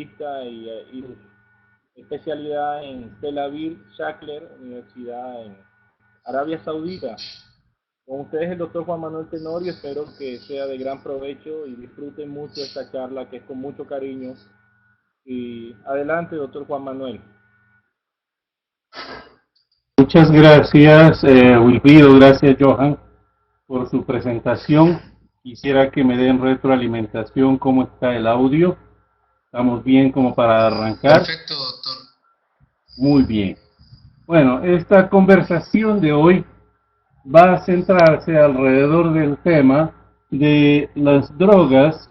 especialista y especialidad en Tel Aviv Shackler, Universidad en Arabia Saudita. Con ustedes el doctor Juan Manuel Tenorio, espero que sea de gran provecho y disfruten mucho esta charla que es con mucho cariño. Y adelante, doctor Juan Manuel. Muchas gracias, Wilfrido, gracias Johan por su presentación. Quisiera que me den retroalimentación, cómo está el audio. ¿Estamos bien como para arrancar? Perfecto, doctor. Muy bien. Bueno, esta conversación de hoy va a centrarse alrededor del tema de las drogas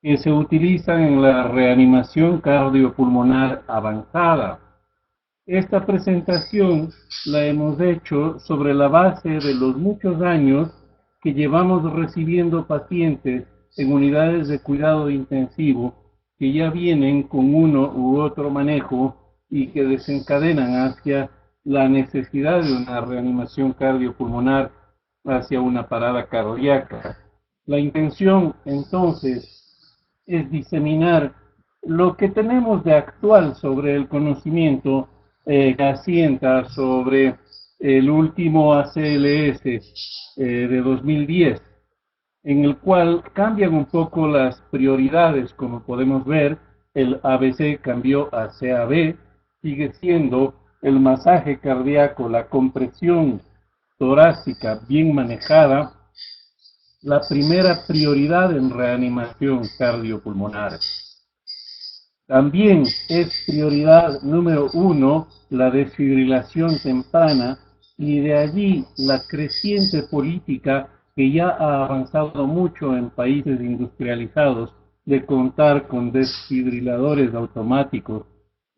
que se utilizan en la reanimación cardiopulmonar avanzada. Esta presentación la hemos hecho sobre la base de los muchos años que llevamos recibiendo pacientes en unidades de cuidado intensivo que ya vienen con uno u otro manejo y que desencadenan hacia la necesidad de una reanimación cardiopulmonar hacia una parada cardíaca. La intención entonces es diseminar lo que tenemos de actual sobre el conocimiento que asienta sobre el último ACLS de 2010, en el cual cambian un poco las prioridades. Como podemos ver, el ABC cambió a CAB, sigue siendo el masaje cardíaco, la compresión torácica bien manejada, la primera prioridad en reanimación cardiopulmonar. También es prioridad número 1 la desfibrilación temprana, y de allí la creciente política que ya ha avanzado mucho en países industrializados de contar con desfibriladores automáticos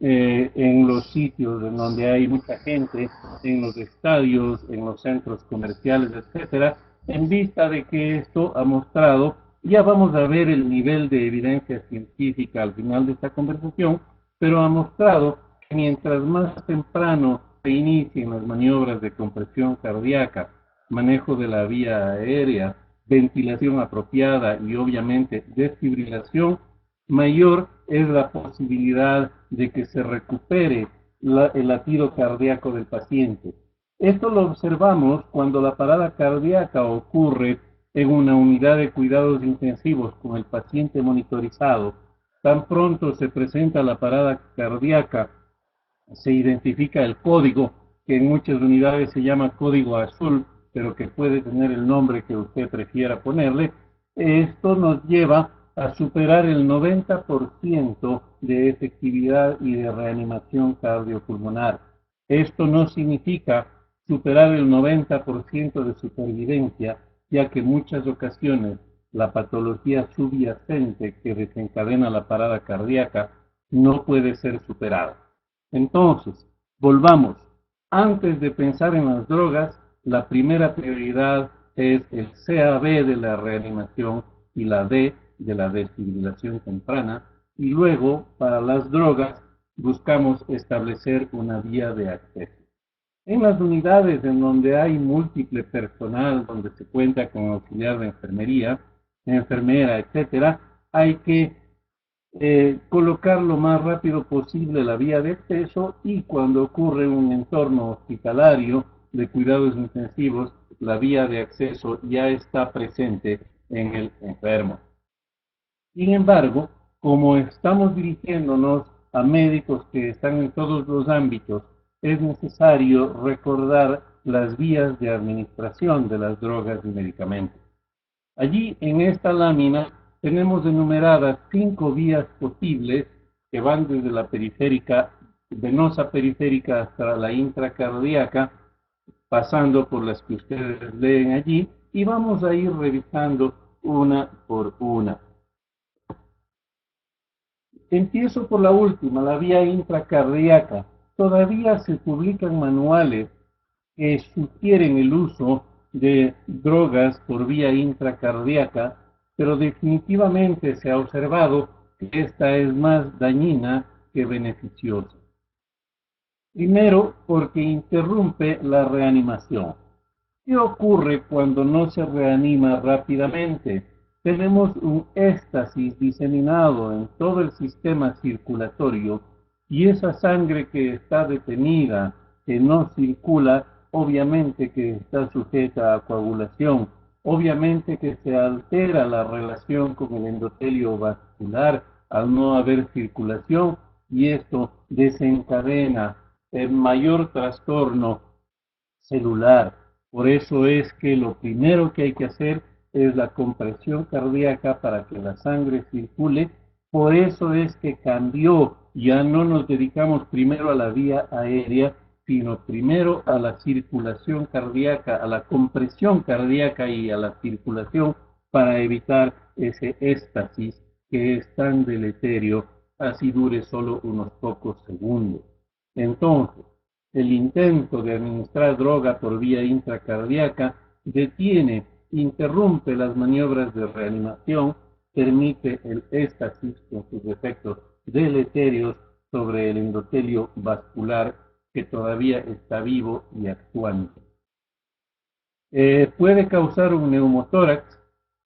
en los sitios en donde hay mucha gente, en los estadios, en los centros comerciales, etcétera, en vista de que esto ha mostrado. Ya vamos a ver el nivel de evidencia científica al final de esta conversación, pero ha mostrado que mientras más temprano se inicien las maniobras de compresión cardíaca, manejo de la vía aérea, ventilación apropiada y obviamente desfibrilación, mayor es la posibilidad de que se recupere el latido cardíaco del paciente. Esto lo observamos cuando la parada cardíaca ocurre en una unidad de cuidados intensivos con el paciente monitorizado. Tan pronto se presenta la parada cardíaca, se identifica el código, que en muchas unidades se llama código azul, pero que puede tener el nombre que usted prefiera ponerle. Esto nos lleva a superar el 90% de efectividad y de reanimación cardiopulmonar. Esto no significa superar el 90% de supervivencia, ya que en muchas ocasiones la patología subyacente que desencadena la parada cardíaca no puede ser superada. Entonces, volvamos. Antes de pensar en las drogas, la primera prioridad es el CAB de la reanimación y la D de la desfibrilación temprana, y luego, para las drogas, buscamos establecer una vía de acceso. En las unidades en donde hay múltiple personal, donde se cuenta con auxiliar de enfermería, enfermera, etcétera, hay que colocar lo más rápido posible la vía de acceso, y cuando ocurre un entorno hospitalario de cuidados intensivos, la vía de acceso ya está presente en el enfermo. Sin embargo, como estamos dirigiéndonos a médicos que están en todos los ámbitos, es necesario recordar las vías de administración de las drogas y medicamentos. Allí, en esta lámina, tenemos enumeradas 5 vías posibles que van desde la periférica, venosa periférica, hasta la intracardíaca, pasando por las que ustedes leen allí, y vamos a ir revisando una por una. Empiezo por la última, la vía intracardíaca. Todavía se publican manuales que sugieren el uso de drogas por vía intracardíaca, pero definitivamente se ha observado que esta es más dañina que beneficiosa. Primero, porque interrumpe la reanimación. ¿Qué ocurre cuando no se reanima rápidamente? tenemos un éxtasis diseminado en todo el sistema circulatorio y esa sangre que está detenida, que no circula, obviamente que está sujeta a coagulación, obviamente que se altera la relación con el endotelio vascular al no haber circulación y esto desencadena el mayor trastorno celular. Por eso es que lo primero que hay que hacer es la compresión cardíaca para que la sangre circule. Por eso es que cambió, ya no nos dedicamos primero a la vía aérea, sino primero a la circulación cardíaca, a la compresión cardíaca y a la circulación para evitar ese éxtasis que es tan deleterio, así dure solo unos pocos segundos. Entonces, el intento de administrar droga por vía intracardíaca detiene, interrumpe las maniobras de reanimación, permite el éxtasis con sus efectos deleterios sobre el endotelio vascular que todavía está vivo y actuante. Puede causar un neumotórax,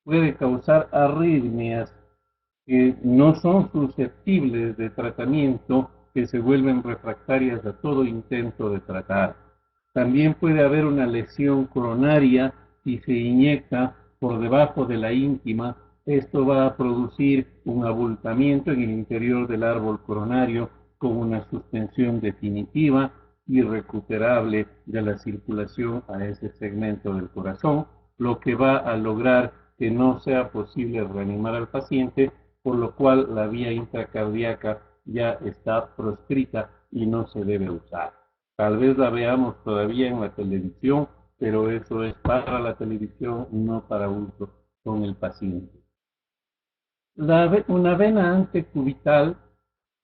puede causar arritmias que no son susceptibles de tratamiento, que se vuelven refractarias a todo intento de tratar. También puede haber una lesión coronaria si se inyecta por debajo de la íntima. Esto va a producir un abultamiento en el interior del árbol coronario con una suspensión definitiva irrecuperable de la circulación a ese segmento del corazón, lo que va a lograr que no sea posible reanimar al paciente, por lo cual la vía intracardíaca ya está proscrita y no se debe usar. Tal vez la veamos todavía en la televisión, pero eso es para la televisión, no para uso con el paciente. Una vena antecubital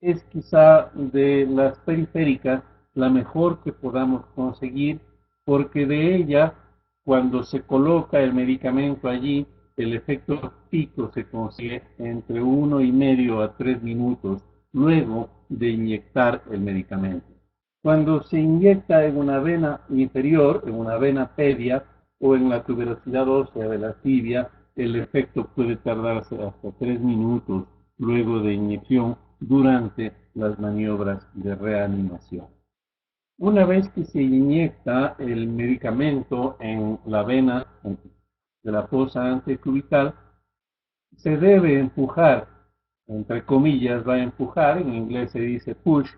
es quizá de las periféricas la mejor que podamos conseguir, porque de ella, cuando se coloca el medicamento allí, el efecto pico se consigue entre 1,5 a 3 minutos luego de inyectar el medicamento. Cuando se inyecta en una vena inferior, en una vena pedia o en la tuberosidad ósea de la tibia, el efecto puede tardarse hasta 3 minutos luego de inyección durante las maniobras de reanimación. Una vez que se inyecta el medicamento en la vena de la fosa antecubital, se debe empujar, entre comillas va a empujar, en inglés se dice push,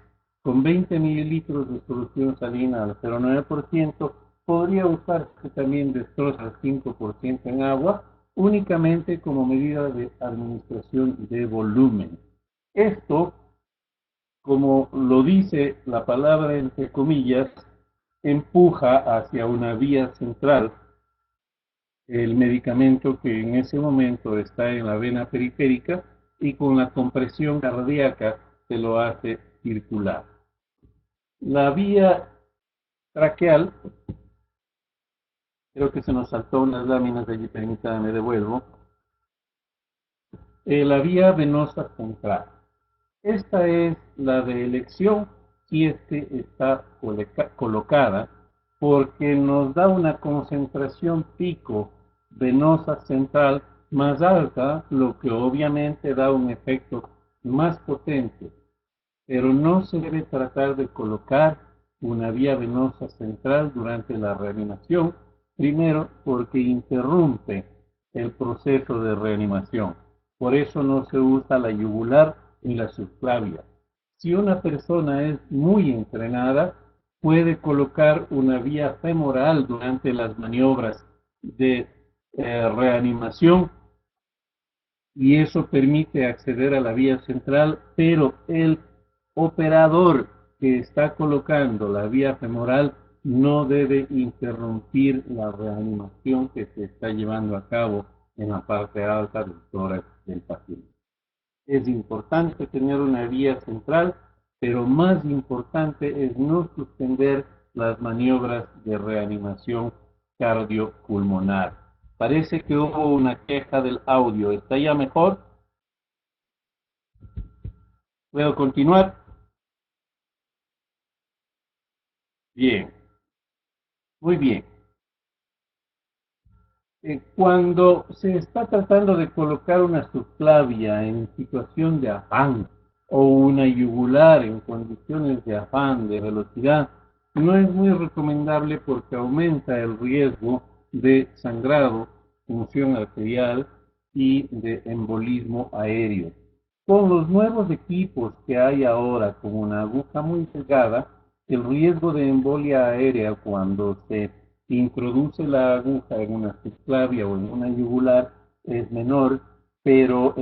con 20 mililitros de solución salina al 0,9%, podría usarse también destroza al 5% en agua, únicamente como medida de administración de volumen. Esto, como lo dice la palabra entre comillas, empuja hacia una vía central el medicamento que en ese momento está en la vena periférica y con la compresión cardíaca se lo hace circular. La vía traqueal, creo que se nos saltó unas láminas de allí, permítanme, devuelvo. La vía venosa central. Esta es la de elección si es que está colocada porque nos da una concentración pico venosa central más alta, lo que obviamente da un efecto más potente, pero no se debe tratar de colocar una vía venosa central durante la reanimación, primero porque interrumpe el proceso de reanimación. Por eso no se usa la yugular ni la subclavia. Si una persona es muy entrenada, puede colocar una vía femoral durante las maniobras de reanimación y eso permite acceder a la vía central, pero el operador que está colocando la vía femoral no debe interrumpir la reanimación que se está llevando a cabo en la parte alta del tórax del paciente. Es importante tener una vía central, pero más importante es no suspender las maniobras de reanimación cardiopulmonar. Parece que hubo una queja del audio. ¿Está ya mejor? ¿Puedo continuar? Bien. Muy bien. Cuando se está tratando de colocar una subclavia en situación de afán o una yugular en condiciones de afán, de velocidad, no es muy recomendable porque aumenta el riesgo de sangrado, función arterial y de embolismo aéreo. Con los nuevos equipos que hay ahora con una aguja muy delgada, el riesgo de embolia aérea cuando se introduce la aguja en una subclavia o en una yugular es menor, pero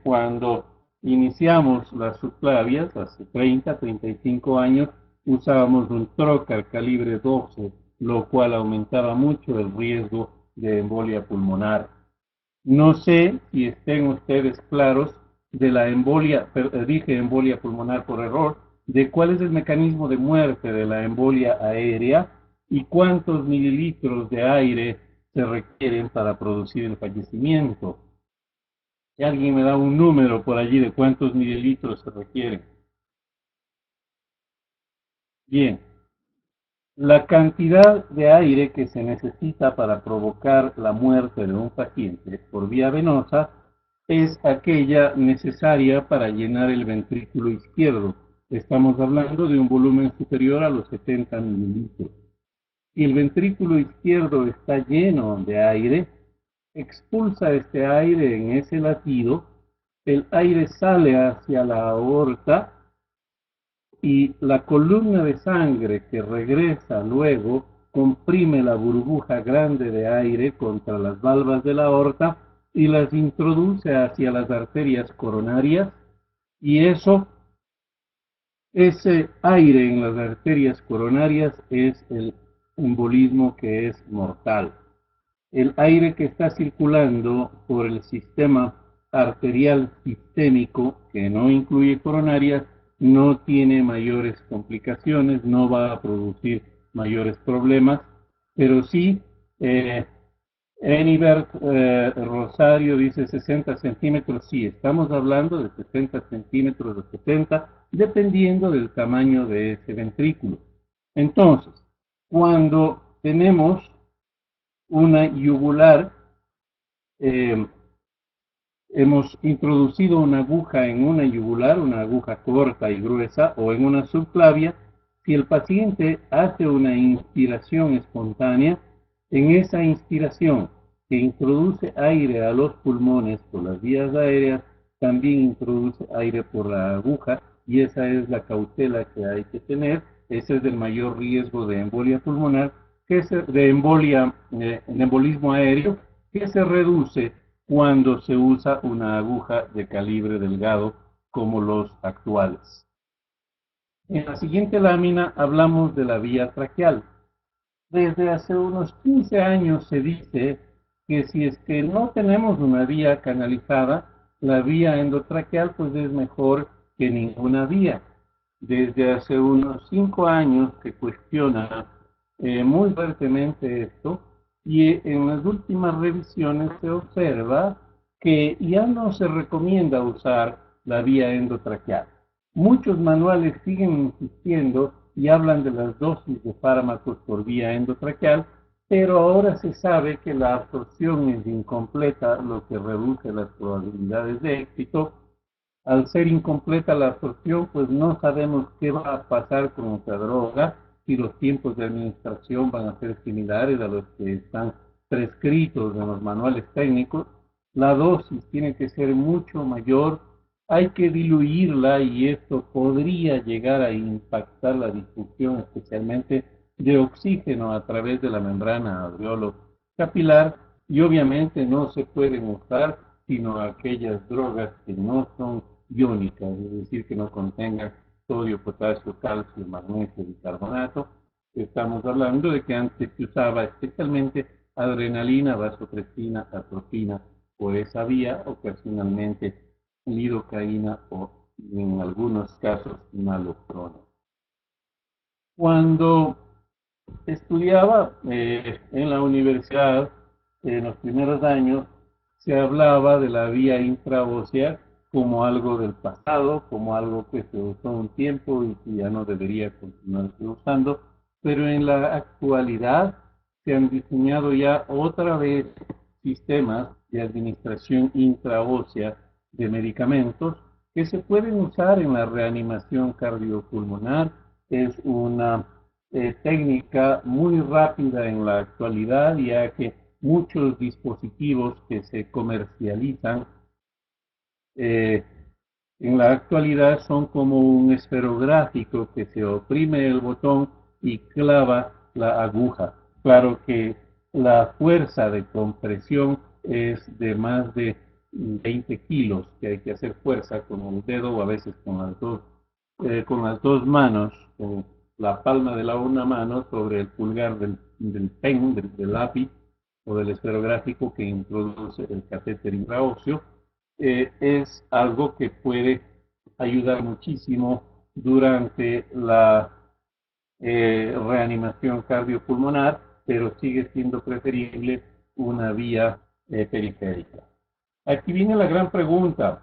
cuando iniciamos las subclavias, hace 30, 35 años, usábamos un trocar calibre 12, lo cual aumentaba mucho el riesgo de embolia pulmonar. No sé si estén ustedes claros de la embolia, dije embolia pulmonar por error, de cuál es el mecanismo de muerte de la embolia aérea y cuántos mililitros de aire se requieren para producir el fallecimiento. Si alguien me da un número por allí de cuántos mililitros se requieren. Bien, la cantidad de aire que se necesita para provocar la muerte de un paciente por vía venosa es aquella necesaria para llenar el ventrículo izquierdo. Estamos hablando de un volumen superior a los 70 mililitros. Si el ventrículo izquierdo está lleno de aire, expulsa este aire en ese latido, el aire sale hacia la aorta y la columna de sangre que regresa luego comprime la burbuja grande de aire contra las valvas de la aorta y las introduce hacia las arterias coronarias y ese aire en las arterias coronarias es el embolismo que es mortal. El aire que está circulando por el sistema arterial sistémico, que no incluye coronarias, no tiene mayores complicaciones, no va a producir mayores problemas, pero sí, eh, Enibert Rosario dice 60 centímetros, sí, estamos hablando de 60 centímetros de 70, dependiendo del tamaño de ese ventrículo. Entonces, cuando tenemos una yugular, eh, hemos introducido una aguja en una yugular, una aguja corta y gruesa, o en una subclavia, si el paciente hace una inspiración espontánea, en esa inspiración que introduce aire a los pulmones por las vías aéreas, también introduce aire por la aguja, y esa es la cautela que hay que tener. Ese es el mayor riesgo de embolia pulmonar, de embolia, de embolismo aéreo, que se reduce cuando se usa una aguja de calibre delgado como los actuales. En la siguiente lámina hablamos de la vía traqueal. Desde hace unos 15 años se dice que si es que no tenemos una vía canalizada, la vía endotraqueal pues es mejor que ninguna vía. Desde hace unos 5 años se cuestiona muy fuertemente esto y en las últimas revisiones se observa que ya no se recomienda usar la vía endotraqueal. Muchos manuales siguen insistiendo y hablan de las dosis de fármacos por vía endotraqueal, pero ahora se sabe que la absorción es incompleta, lo que reduce las probabilidades de éxito. Al ser incompleta la absorción, pues no sabemos qué va a pasar con esa droga, si los tiempos de administración van a ser similares a los que están prescritos en los manuales técnicos. La dosis tiene que ser mucho mayor, hay que diluirla y esto podría llegar a impactar la difusión especialmente de oxígeno a través de la membrana alveolo-capilar y obviamente no se pueden usar sino aquellas drogas que no son iónicas, es decir, que no contengan sodio, potasio, calcio, magnesio, bicarbonato. Estamos hablando de que antes se usaba especialmente adrenalina, vasopresina, atropina por esa vía, ocasionalmente lidocaína o en algunos casos naloxona. Cuando estudiaba en la universidad, en los primeros años, se hablaba de la vía intraósea como algo del pasado, como algo que se usó un tiempo y que ya no debería continuarse usando, pero en la actualidad se han diseñado ya otra vez sistemas de administración intraósea de medicamentos que se pueden usar en la reanimación cardiopulmonar. Es una técnica muy rápida en la actualidad, ya que muchos dispositivos que se comercializan eh, en la actualidad son como un esferográfico que se oprime el botón y clava la aguja. Claro que la fuerza de compresión es de más de 20 kilos, que hay que hacer fuerza con el dedo o a veces con las dos manos, con la palma de la una mano sobre el pulgar del pen, del lápiz o del esferográfico que introduce el catéter intraóseo. Es algo que puede ayudar muchísimo durante la reanimación cardiopulmonar, pero sigue siendo preferible una vía periférica. Aquí viene la gran pregunta.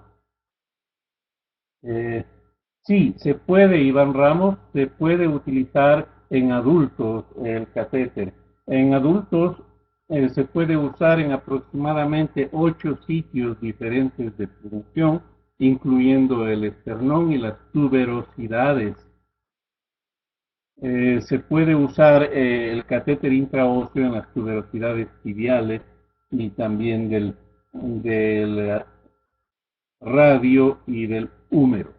Sí, se puede, Iván Ramos, se puede utilizar en adultos el catéter. En adultos se puede usar en aproximadamente 8 sitios diferentes de punción, incluyendo el esternón y las tuberosidades. Se puede usar el catéter intraóseo en las tuberosidades tibiales y también del radio y del húmero.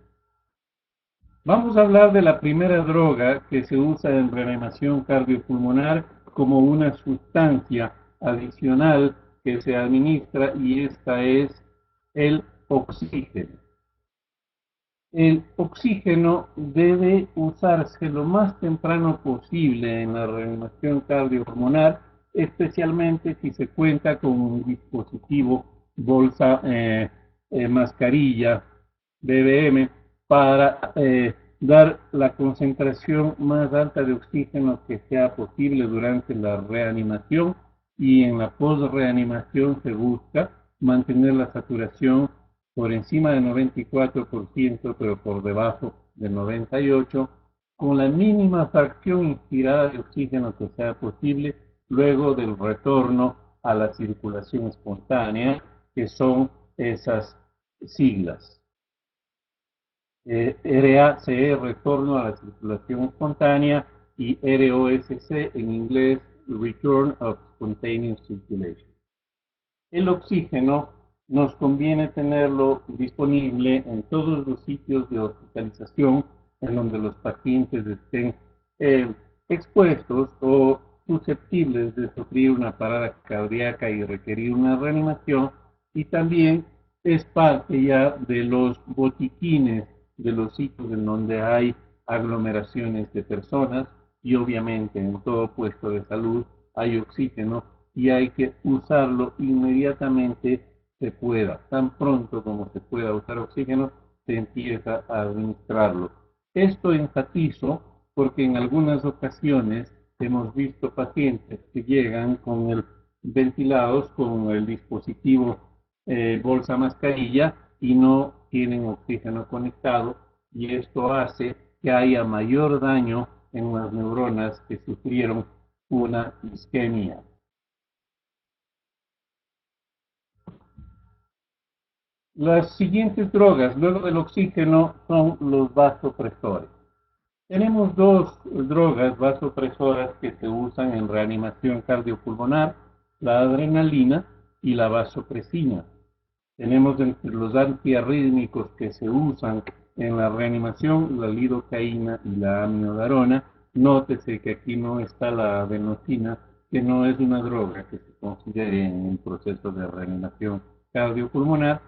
Vamos a hablar de la primera droga que se usa en reanimación cardiopulmonar como una sustancia adicional que se administra, y esta es el oxígeno. El oxígeno debe usarse lo más temprano posible en la reanimación cardiopulmonar, especialmente si se cuenta con un dispositivo bolsa mascarilla BBM para dar la concentración más alta de oxígeno que sea posible durante la reanimación, y en la post-reanimación se busca mantener la saturación por encima del 94%, pero por debajo del 98%, con la mínima fracción inspirada de oxígeno que sea posible luego del retorno a la circulación espontánea, que son esas siglas. RACE, retorno a la circulación espontánea, y ROSC en inglés, Return of Spontaneous Circulation. El oxígeno nos conviene tenerlo disponible en todos los sitios de hospitalización en donde los pacientes estén expuestos o susceptibles de sufrir una parada cardíaca y requerir una reanimación, y también es parte ya de los botiquines de los sitios en donde hay aglomeraciones de personas, y obviamente en todo puesto de salud hay oxígeno y hay que usarlo inmediatamente se pueda. Tan pronto como se pueda usar oxígeno, se empieza a administrarlo. Esto enfatizo porque en algunas ocasiones hemos visto pacientes que llegan con ventilados con el dispositivo bolsa mascarilla y no tienen oxígeno conectado, y esto hace que haya mayor daño en las neuronas que sufrieron una isquemia. Las siguientes drogas, luego del oxígeno, son los vasopresores. Tenemos dos drogas vasopresoras que se usan en reanimación cardiopulmonar, la adrenalina y la vasopresina. Tenemos entre los antiarrítmicos que se usan en la reanimación la lidocaína y la amiodarona. Nótese que aquí no está la adenosina, que no es una droga que se considere en el proceso de reanimación cardiopulmonar,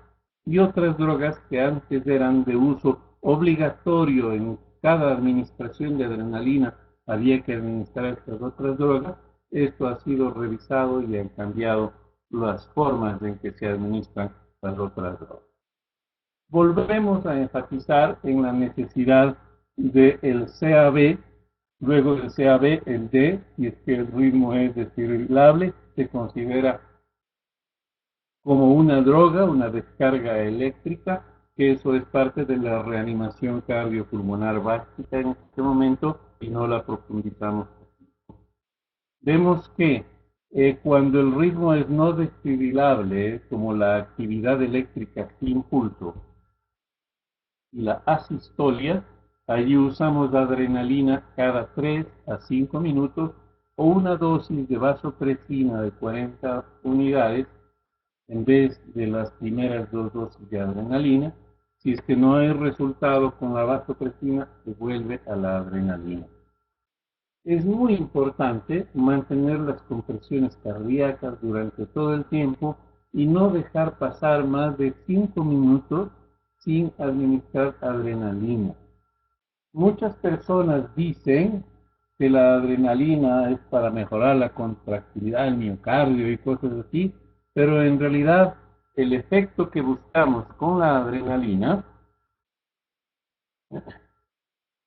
y otras drogas que antes eran de uso obligatorio en cada administración de adrenalina, había que administrar estas otras drogas. Esto ha sido revisado y han cambiado las formas en que se administran las otras drogas. Volvemos a enfatizar en la necesidad del CAB. Luego del CAB, el D, si es que el ritmo es desfibrilable, se considera como una droga, una descarga eléctrica, que eso es parte de la reanimación cardiopulmonar básica en este momento y no la profundizamos. vemos que cuando el ritmo es no desfibrilable, como la actividad eléctrica sin pulso y la asistolia, allí usamos adrenalina cada 3 a 5 minutos o una dosis de vasopresina de 40 unidades en vez de las primeras 2 dosis de adrenalina. Si es que no hay resultado con la vasopresina, se vuelve a la adrenalina. Es muy importante mantener las compresiones cardíacas durante todo el tiempo y no dejar pasar más de 5 minutos sin administrar adrenalina. Muchas personas dicen que la adrenalina es para mejorar la contractilidad del miocardio y cosas así, pero en realidad el efecto que buscamos con la adrenalina,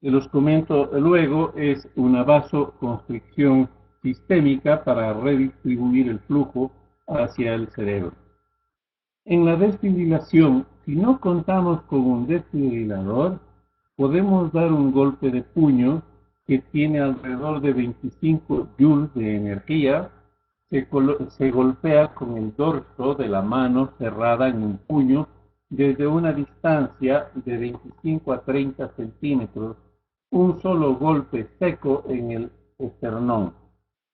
que los comento luego, es una vasoconstricción sistémica para redistribuir el flujo hacia el cerebro. En la desfibrilación, si no contamos con un desfibrilador, podemos dar un golpe de puño que tiene alrededor de 25 joules de energía. Se golpea con el dorso de la mano cerrada en un puño desde una distancia de 25 a 30 centímetros, un solo golpe seco en el esternón.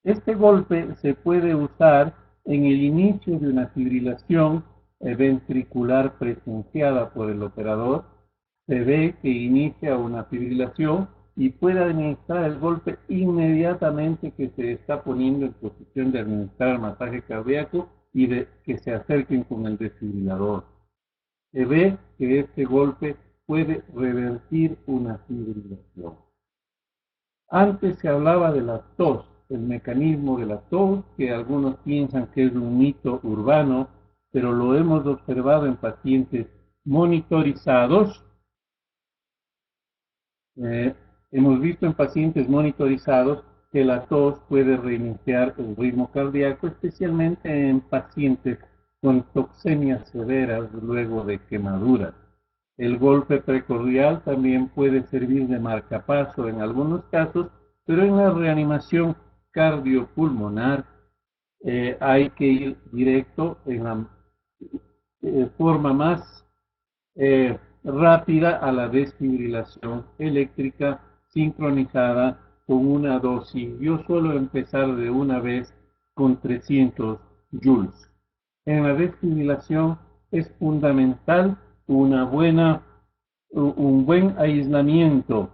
Este golpe se puede usar en el inicio de una fibrilación ventricular presenciada por el operador. Se ve que inicia una fibrilación y puede administrar el golpe inmediatamente que se está poniendo en posición de administrar masaje cardíaco y de que se acerquen con el desfibrilador. Se ve que este golpe puede revertir una fibrilación. Antes se hablaba de la tos, el mecanismo de la tos, que algunos piensan que es un mito urbano, pero lo hemos observado en pacientes monitorizados. Hemos visto en pacientes monitorizados que la tos puede reiniciar el ritmo cardíaco, especialmente en pacientes con toxemias severas luego de quemaduras. El golpe precordial también puede servir de marcapaso en algunos casos, pero en la reanimación cardiopulmonar hay que ir directo en la forma más rápida a la desfibrilación eléctrica sincronizada con una dosis. Yo suelo empezar de una vez con 300 joules. En la desfibrilación es fundamental un buen aislamiento.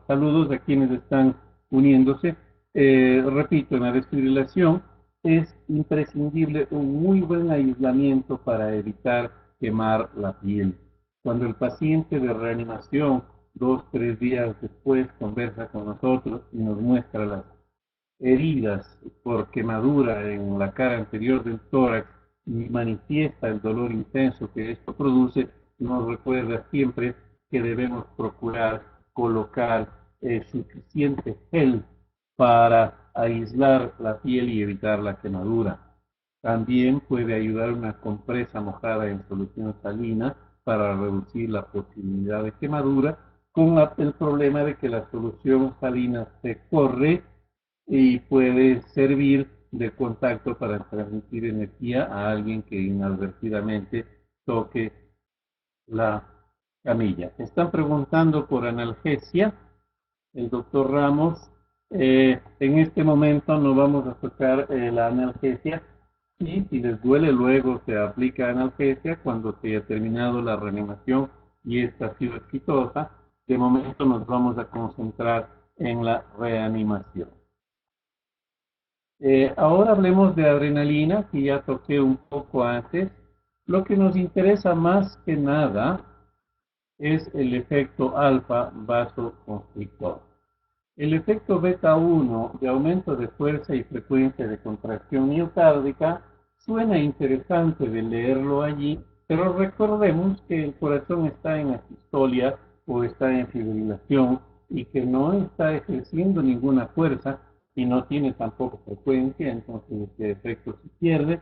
Saludos a quienes están uniéndose. Repito, en la desfibrilación es imprescindible un muy buen aislamiento para evitar quemar la piel. Cuando el paciente de reanimación 2-3 días después conversa con nosotros y nos muestra las heridas por quemadura en la cara anterior del tórax y manifiesta el dolor intenso que esto produce, nos recuerda siempre que debemos procurar colocar suficiente gel para aislar la piel y evitar la quemadura. También puede ayudar una compresa mojada en solución salina para reducir la posibilidad de quemadura, con el problema de que la solución salina se corre y puede servir de contacto para transmitir energía a alguien que inadvertidamente toque la camilla. Están preguntando por analgesia. El doctor Ramos, en este momento no vamos a tocar la analgesia, y si les duele luego se aplica analgesia cuando se haya terminado la reanimación y esta ha sido exitosa. De momento nos vamos a concentrar en la reanimación. Ahora hablemos de adrenalina, que ya toqué un poco antes. Lo que nos interesa más que nada es el efecto alfa vasoconstrictor. El efecto beta 1 de aumento de fuerza y frecuencia de contracción miocárdica suena interesante de leerlo allí, pero recordemos que el corazón está en asistolia o está en fibrilación y que no está ejerciendo ninguna fuerza y no tiene tampoco frecuencia, entonces este efecto se pierde.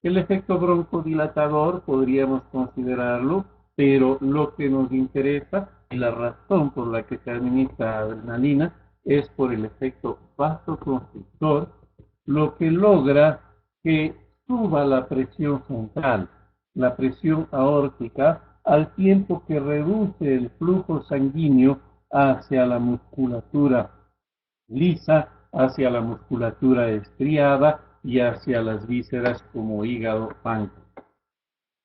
El efecto broncodilatador podríamos considerarlo, pero lo que nos interesa y la razón por la que se administra adrenalina es por el efecto vasoconstrictor, lo que logra que suba la presión central, la presión aórtica, al tiempo que reduce el flujo sanguíneo hacia la musculatura lisa, hacia la musculatura estriada y hacia las vísceras como hígado, páncreas.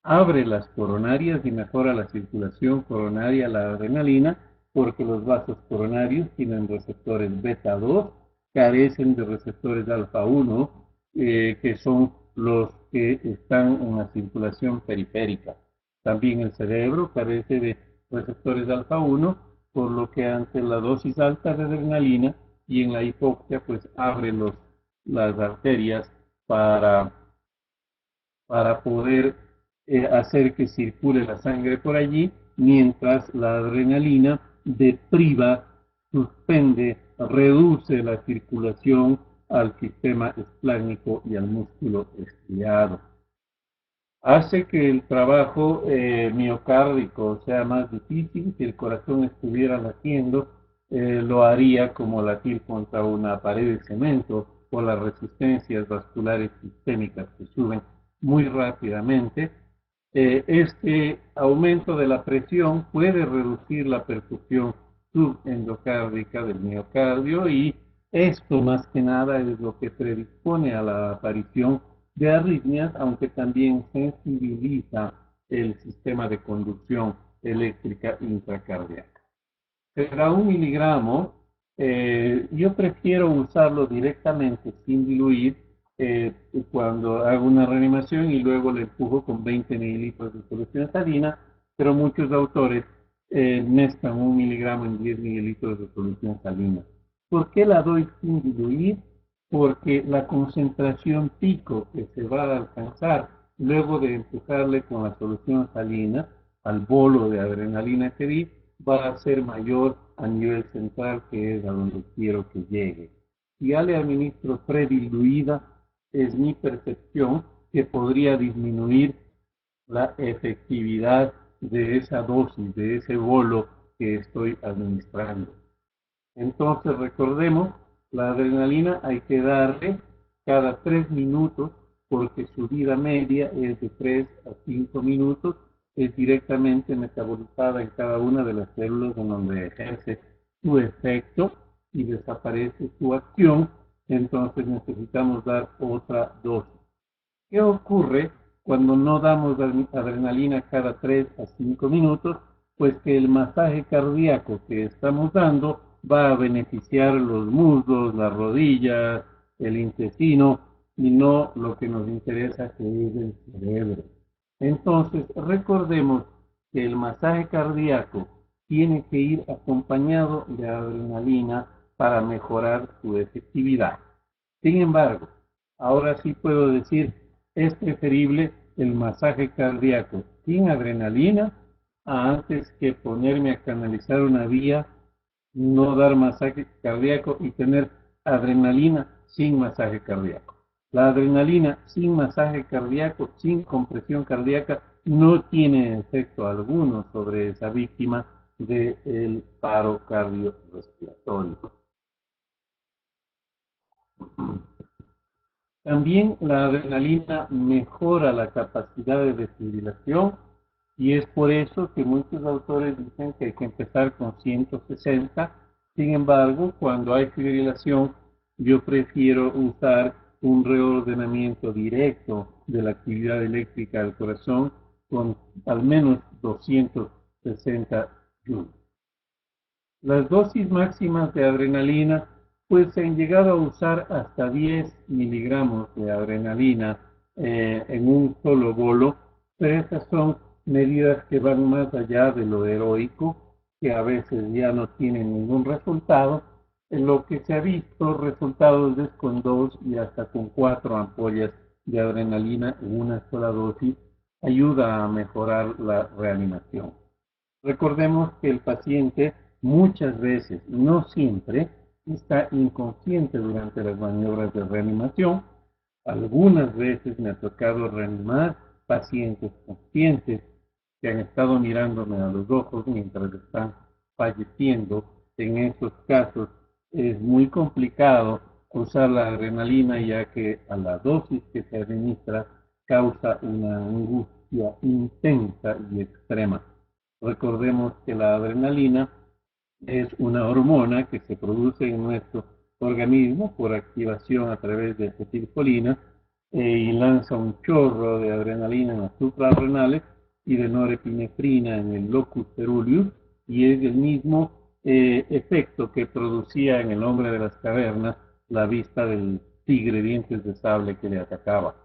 Abre las coronarias y mejora la circulación coronaria, la adrenalina, porque los vasos coronarios tienen receptores beta 2, carecen de receptores alfa 1, que son los que están en la circulación periférica. También el cerebro carece de receptores alfa 1, por lo que ante la dosis alta de adrenalina y en la hipoxia, pues abre las arterias para poder hacer que circule la sangre por allí, mientras la adrenalina depriva, suspende, reduce la circulación al sistema esplácnico y al músculo estriado. Hace que el trabajo miocárdico sea más difícil. Si el corazón estuviera latiendo, lo haría como latir contra una pared de cemento por las resistencias vasculares sistémicas que suben muy rápidamente. Este aumento de la presión puede reducir la perfusión subendocárdica del miocardio, y esto más que nada es lo que predispone a la aparición de arritmias, aunque también sensibiliza el sistema de conducción eléctrica intracardíaca. Será 1 miligramo. Yo prefiero usarlo directamente sin diluir cuando hago una reanimación, y luego le empujo con 20 mililitros de solución salina, pero muchos autores mezclan 1 miligramo en 10 mililitros de solución salina. ¿Por qué la doy sin diluir? Porque la concentración pico que se va a alcanzar luego de empujarle con la solución salina al bolo de adrenalina que di va a ser mayor a nivel central, que es a donde quiero que llegue. Si ya le administro prediluida, es mi percepción que podría disminuir la efectividad de esa dosis, de ese bolo que estoy administrando. Entonces recordemos, la adrenalina hay que darle cada 3 minutos, porque su vida media es de 3 a 5 minutos, es directamente metabolizada en cada una de las células en donde ejerce su efecto y desaparece su acción. Entonces necesitamos dar otra dosis. ¿Qué ocurre cuando no damos adrenalina cada 3 a 5 minutos? Pues que el masaje cardíaco que estamos dando va a beneficiar los muslos, las rodillas, el intestino, y no lo que nos interesa, que es el cerebro. Entonces, recordemos que el masaje cardíaco tiene que ir acompañado de adrenalina para mejorar su efectividad. Sin embargo, ahora sí puedo decir, es preferible el masaje cardíaco sin adrenalina antes que ponerme a canalizar una vía, no dar masaje cardíaco y tener adrenalina sin masaje cardíaco. La adrenalina sin masaje cardíaco, sin compresión cardíaca, no tiene efecto alguno sobre esa víctima del paro cardiorrespiratorio. También la adrenalina mejora la capacidad de desfibrilación, y es por eso que muchos autores dicen que hay que empezar con 160. Sin embargo, cuando hay fibrilación, yo prefiero usar un reordenamiento directo de la actividad eléctrica del corazón con al menos 260 joules. Las dosis máximas de adrenalina pues se han llegado a usar hasta 10 miligramos de adrenalina en un solo bolo, pero estas son medidas que van más allá de lo heroico, que a veces ya no tienen ningún resultado. En lo que se ha visto resultados es con 2 y hasta con 4 ampollas de adrenalina en una sola dosis, ayuda a mejorar la reanimación. Recordemos que el paciente muchas veces, no siempre, está inconsciente durante las maniobras de reanimación. Algunas veces me ha tocado reanimar pacientes conscientes que han estado mirándome a los ojos mientras están falleciendo. En esos casos es muy complicado usar la adrenalina, ya que a la dosis que se administra causa una angustia intensa y extrema. Recordemos que la adrenalina es una hormona que se produce en nuestro organismo por activación a través de acetilcolina y lanza un chorro de adrenalina en las suprarrenales y de norepinefrina en el locus ceruleus, y es el mismo efecto que producía en el hombre de las cavernas la vista del tigre dientes de sable que le atacaba.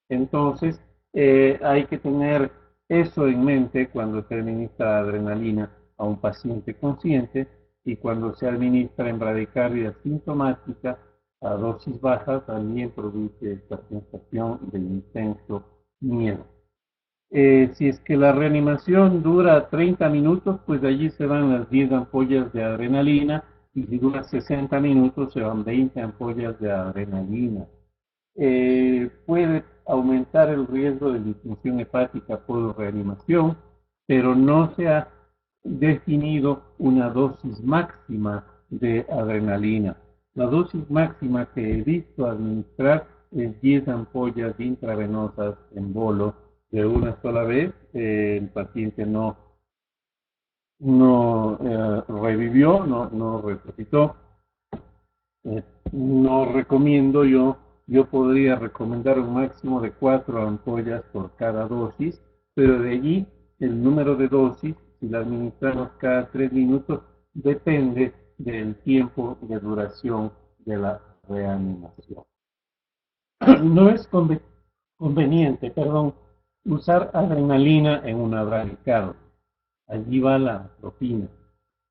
Entonces, hay que tener eso en mente cuando se administra adrenalina a un paciente consciente, y cuando se administra en bradicardia sintomática a dosis bajas también produce esta sensación de intenso miedo. Si es que la reanimación dura 30 minutos, pues allí se van las 10 ampollas de adrenalina, y si dura 60 minutos se van 20 ampollas de adrenalina. Puede aumentar el riesgo de disfunción hepática por reanimación, pero no se ha definido una dosis máxima de adrenalina. La dosis máxima que he visto administrar es 10 ampollas intravenosas en bolo de una sola vez. El paciente no revivió, no resucitó. Eh, no recomiendo yo podría recomendar un máximo de 4 ampollas por cada dosis, pero de allí el número de dosis, si la administramos cada 3 minutos, depende del tiempo de duración de la reanimación. No es conveniente, usar adrenalina en una bradicardia. Allí va la atropina,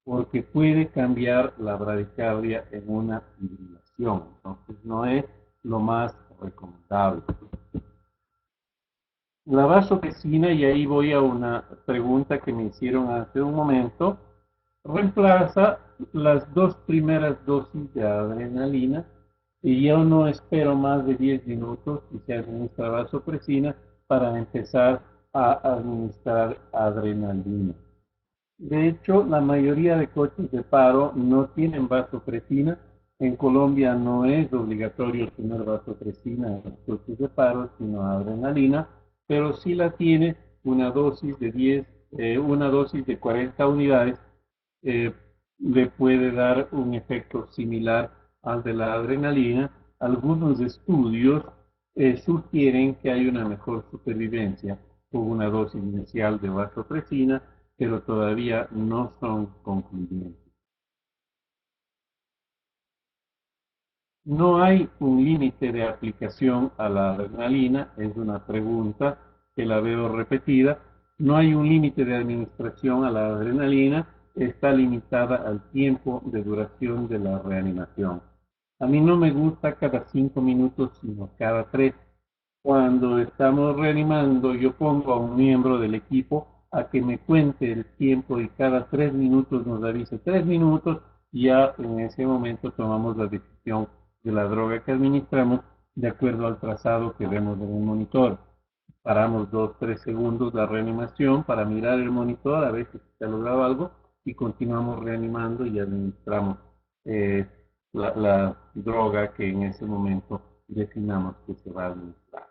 porque puede cambiar la bradicardia en una fibrilación. Entonces no es lo más recomendable. La vasopresina, y ahí voy a una pregunta que me hicieron hace un momento, reemplaza las 2 primeras dosis de adrenalina, y yo no espero más de 10 minutos si se administra vasopresina para empezar a administrar adrenalina. De hecho, la mayoría de coches de paro no tienen vasopresina. En Colombia no es obligatorio tener vasopresina en los coches de paro, sino adrenalina, pero sí la tiene una dosis de 10, una dosis de 40 unidades, eh, le puede dar un efecto similar al de la adrenalina. Algunos estudios sugieren que hay una mejor supervivencia con una dosis inicial de vasopresina, pero todavía no son concluyentes. No hay un límite de aplicación a la adrenalina, es una pregunta que la veo repetida. No hay un límite de administración a la adrenalina, está limitada al tiempo de duración de la reanimación. A mí no me gusta cada 5 minutos, sino cada 3. Cuando estamos reanimando, yo pongo a un miembro del equipo a que me cuente el tiempo, y cada 3 minutos nos avise 3 minutos, y ya en ese momento tomamos la decisión de la droga que administramos de acuerdo al trazado que vemos en el monitor. Paramos 2-3 segundos la reanimación para mirar el monitor a ver si se ha logrado algo, y continuamos reanimando y administramos eh, la droga que en ese momento definamos que se va a administrar.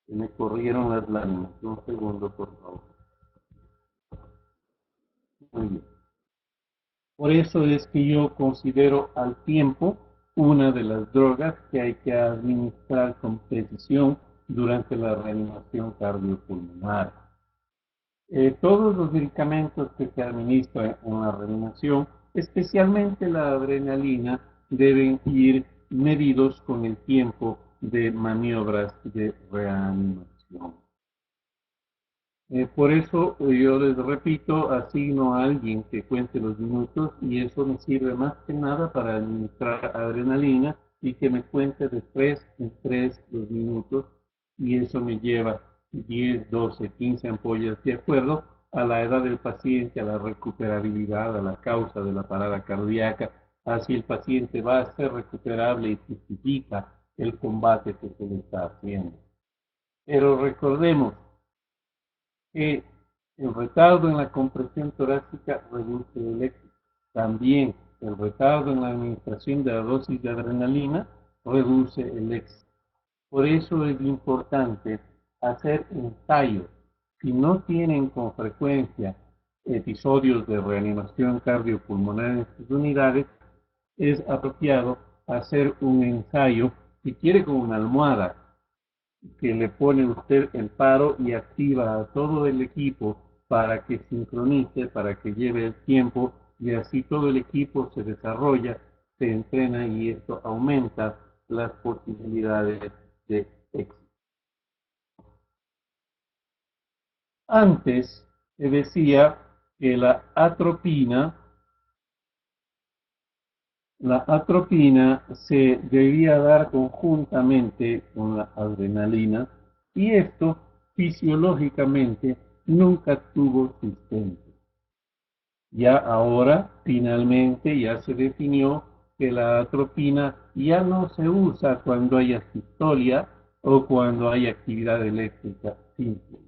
Me corrieron las láminas. Un segundo, por favor. Muy bien. Por eso es que yo considero al tiempo una de las drogas que hay que administrar con precisión durante la reanimación cardiopulmonar. Todos los medicamentos que se administran en la reanimación, especialmente la adrenalina, deben ir medidos con el tiempo de maniobras de reanimación. Por eso yo les repito, asigno a alguien que cuente los minutos, y eso me sirve más que nada para administrar adrenalina, y que me cuente de 3 en 3 los minutos, y eso me lleva 10, 12, 15 ampollas de acuerdo a la edad del paciente, a la recuperabilidad, a la causa de la parada cardíaca, a si el paciente va a ser recuperable y justifica el combate que se le está haciendo. Pero recordemos que El retardo en la compresión torácica reduce el éxito. También el retardo en la administración de la dosis de adrenalina reduce el éxito. Por eso es importante hacer ensayos. Si no tienen con frecuencia episodios de reanimación cardiopulmonar en sus unidades, es apropiado hacer un ensayo, si quiere con una almohada, que le pone usted el paro y activa a todo el equipo para que sincronice, para que lleve el tiempo y así todo el equipo se desarrolla, se entrena y esto aumenta las posibilidades de éxito. Antes se decía que la atropina se debía dar conjuntamente con la adrenalina y esto fisiológicamente nunca tuvo sustento. Ya ahora, finalmente, ya se definió que la atropina ya no se usa cuando hay asistolia o cuando hay actividad eléctrica simple.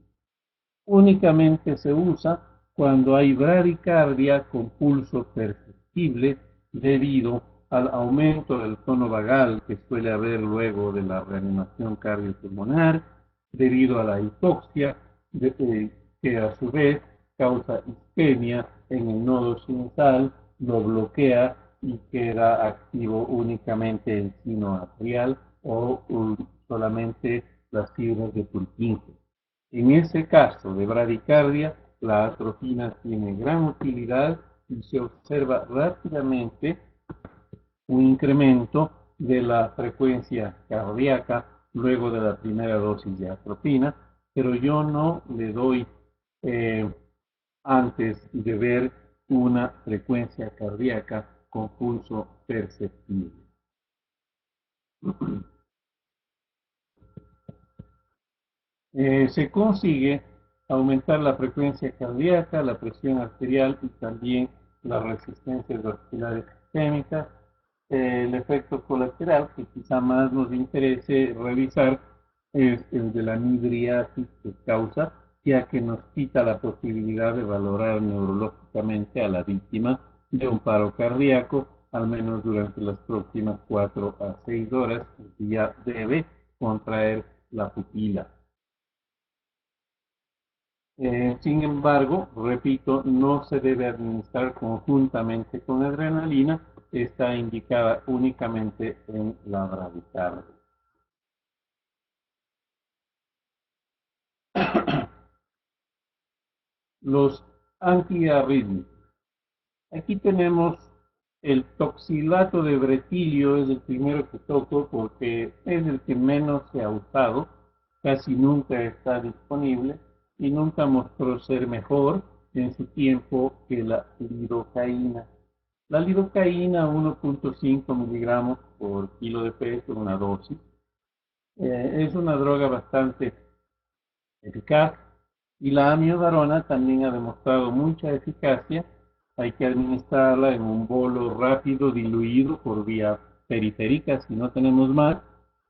Únicamente se usa cuando hay bradicardia con pulso perceptible debido al aumento del tono vagal que suele haber luego de la reanimación cardiopulmonar, debido a la hipoxia, que a su vez causa isquemia en el nodo sinusal, lo bloquea y queda activo únicamente el sino atrial o solamente las fibras de Purkinje. En ese caso de bradicardia, la atropina tiene gran utilidad y se observa rápidamente un incremento de la frecuencia cardíaca luego de la primera dosis de atropina, pero yo no le doy antes de ver una frecuencia cardíaca con pulso perceptible. Se consigue aumentar la frecuencia cardíaca, la presión arterial y también las resistencias vasculares isquémicas. El efecto colateral que quizá más nos interese revisar es el de la midriasis que causa, ya que nos quita la posibilidad de valorar neurológicamente a la víctima de un paro cardíaco, al menos durante las próximas 4 a 6 horas, que ya debe contraer la pupila. Sin embargo, repito, no se debe administrar conjuntamente con adrenalina, está indicada únicamente en la bradicardia. Los antiarrítmicos. Aquí tenemos el toxilato de bretilio, es el primero que toco porque es el que menos se ha usado, casi nunca está disponible y nunca mostró ser mejor en su tiempo que la lidocaína. La lidocaína, 1.5 miligramos por kilo de peso, una dosis, es una droga bastante eficaz y la amiodarona también ha demostrado mucha eficacia. Hay que administrarla en un bolo rápido diluido por vía periférica si no tenemos más.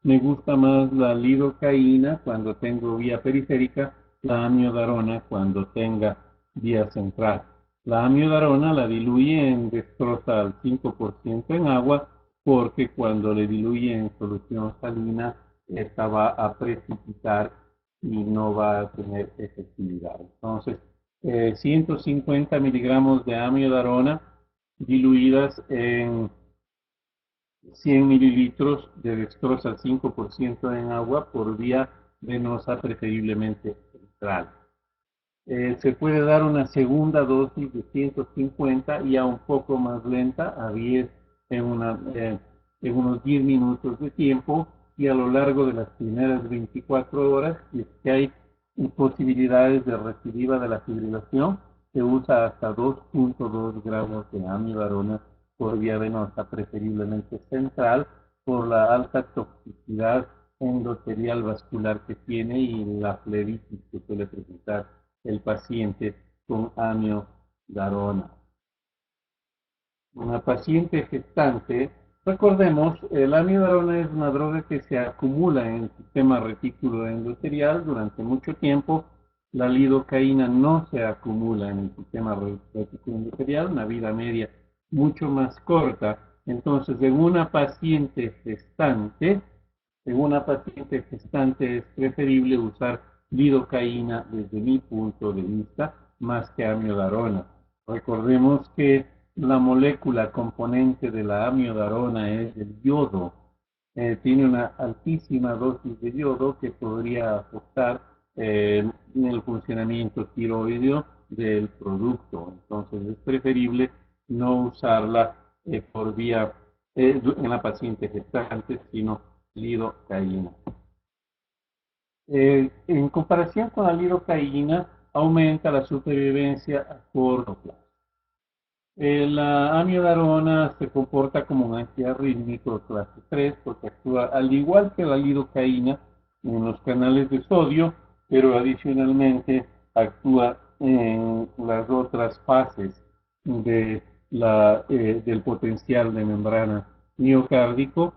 Me gusta más la lidocaína cuando tengo vía periférica, la amiodarona cuando tenga vía central. La amiodarona la diluye en dextrosa al 5% en agua porque cuando le diluye en solución salina, esta va a precipitar y no va a tener efectividad. Entonces, 150 miligramos de amiodarona diluidas en 100 mililitros de dextrosa al 5% en agua por vía venosa, preferiblemente central. Se puede dar una segunda dosis de 150 ya un poco más lenta, a 10 en unos 10 minutos de tiempo y a lo largo de las primeras 24 horas, si es que hay posibilidades de recidiva de la fibrilación, se usa hasta 2.2 gramos de amiodarona por vía venosa, preferiblemente central, por la alta toxicidad endotelial vascular que tiene y la flebitis que suele presentar el paciente con amiodarona. Una paciente gestante, recordemos, la amiodarona es una droga que se acumula en el sistema retículo endotelial durante mucho tiempo la lidocaína no se acumula en el sistema reticuloendotelial, una vida media mucho más corta. Entonces, en una paciente gestante es preferible usar lidocaína desde mi punto de vista más que amiodarona. Recordemos que la molécula componente de la amiodarona es el yodo. Tiene una altísima dosis de yodo que podría afectar en el funcionamiento tiroideo del producto. Entonces es preferible no usarla por vía en la paciente gestante, sino lidocaína. En comparación con la lidocaína, aumenta la supervivencia a corto plazo. La amiodarona se comporta como un antiarrítmico clase 3 porque actúa al igual que la lidocaína en los canales de sodio, pero adicionalmente actúa en las otras fases del potencial de membrana miocárdico,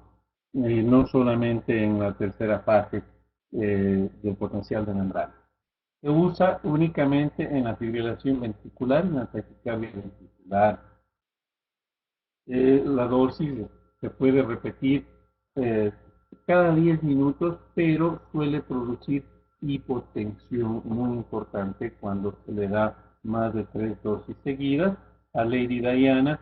no solamente en la tercera fase del potencial de membrana. Se usa únicamente en la fibrilación ventricular y en la taquicardia ventricular. La dosis se puede repetir cada 10 minutos, pero suele producir hipotensión muy importante cuando se le da más de 3 dosis seguidas. A Lady Diana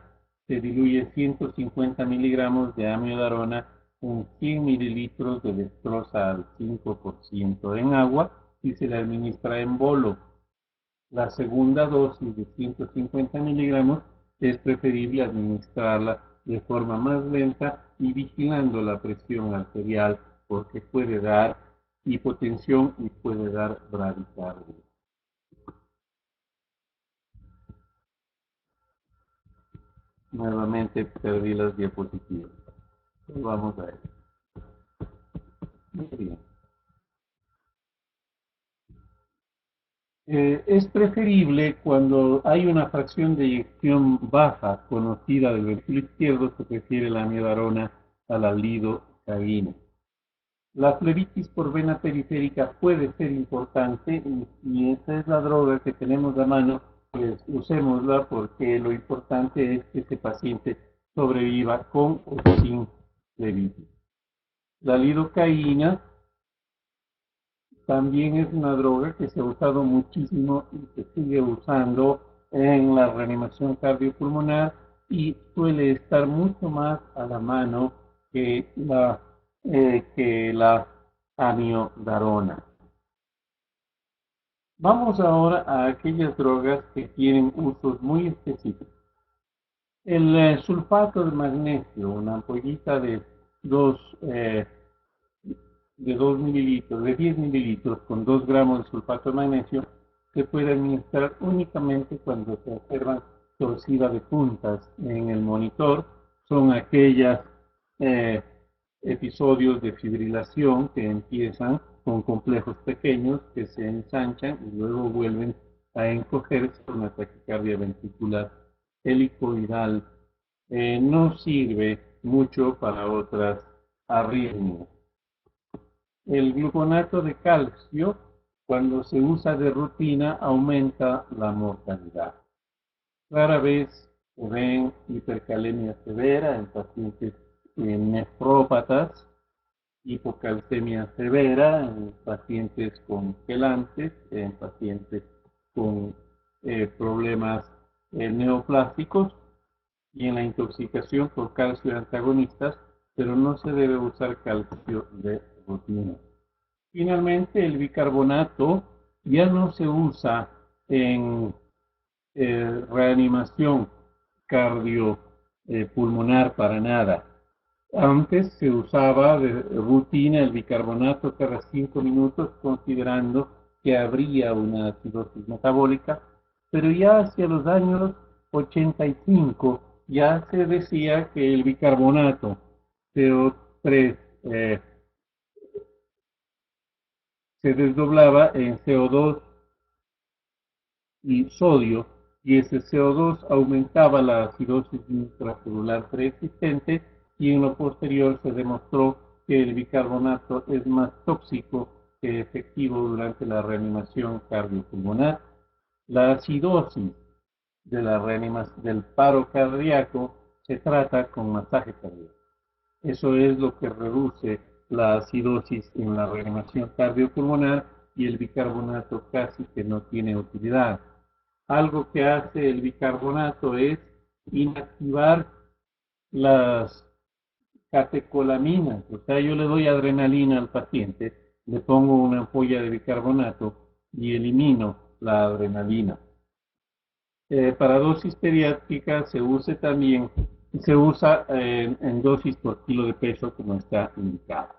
se diluye 150 miligramos de amiodarona en 100 mililitros de dextrosa al 5% en agua y se le administra en bolo. La segunda dosis de 150 miligramos es preferible administrarla de forma más lenta y vigilando la presión arterial porque puede dar hipotensión y puede dar bradicardia. Nuevamente perdí las diapositivas. Vamos a ver. Muy bien. Es preferible cuando hay una fracción de eyección baja conocida del ventrículo izquierdo, se prefiere la amiodarona a la lidocaína. La flebitis por vena periférica puede ser importante y esa es la droga que tenemos a mano, pues usémosla porque lo importante es que ese paciente sobreviva con o sin flebitis. La lidocaína también es una droga que se ha usado muchísimo y se sigue usando en la reanimación cardiopulmonar y suele estar mucho más a la mano que la amiodarona. Vamos ahora a aquellas drogas que tienen usos muy específicos. El sulfato de magnesio, una ampollita de 2 mililitros, de 10 mililitros con 2 gramos de sulfato de magnesio, se puede administrar únicamente cuando se observan torcida de puntas en el monitor. Son aquellos episodios de fibrilación que empiezan con complejos pequeños que se ensanchan y luego vuelven a encogerse con la taquicardia ventricular helicoidal. No sirve mucho para otras arritmias. El gluconato de calcio, cuando se usa de rutina, aumenta la mortalidad. Rara vez se ven hipercalemia severa en pacientes nefrópatas, hipocalcemia severa en pacientes con quelantes, en pacientes con problemas neoplásticos y en la intoxicación por calcio antagonistas, pero no se debe usar calcio de rutina. Finalmente, el bicarbonato ya no se usa en reanimación cardiopulmonar para nada. Antes se usaba de rutina el bicarbonato cada 5 minutos, considerando que habría una acidosis metabólica, pero ya hacia los años 85 ya se decía que el bicarbonato CO3 se desdoblaba en CO2 y sodio, y ese CO2 aumentaba la acidosis intracelular preexistente, y en lo posterior se demostró que el bicarbonato es más tóxico que efectivo durante la reanimación cardiopulmonar. La acidosis de la del paro cardíaco se trata con masaje cardíaco. Eso es lo que reduce la acidosis en la reanimación cardiopulmonar y el bicarbonato casi que no tiene utilidad. Algo que hace el bicarbonato es inactivar las catecolaminas, o sea, yo le doy adrenalina al paciente, le pongo una ampolla de bicarbonato y elimino la adrenalina. Para dosis pediátrica se usa también, en dosis por kilo de peso como está indicado.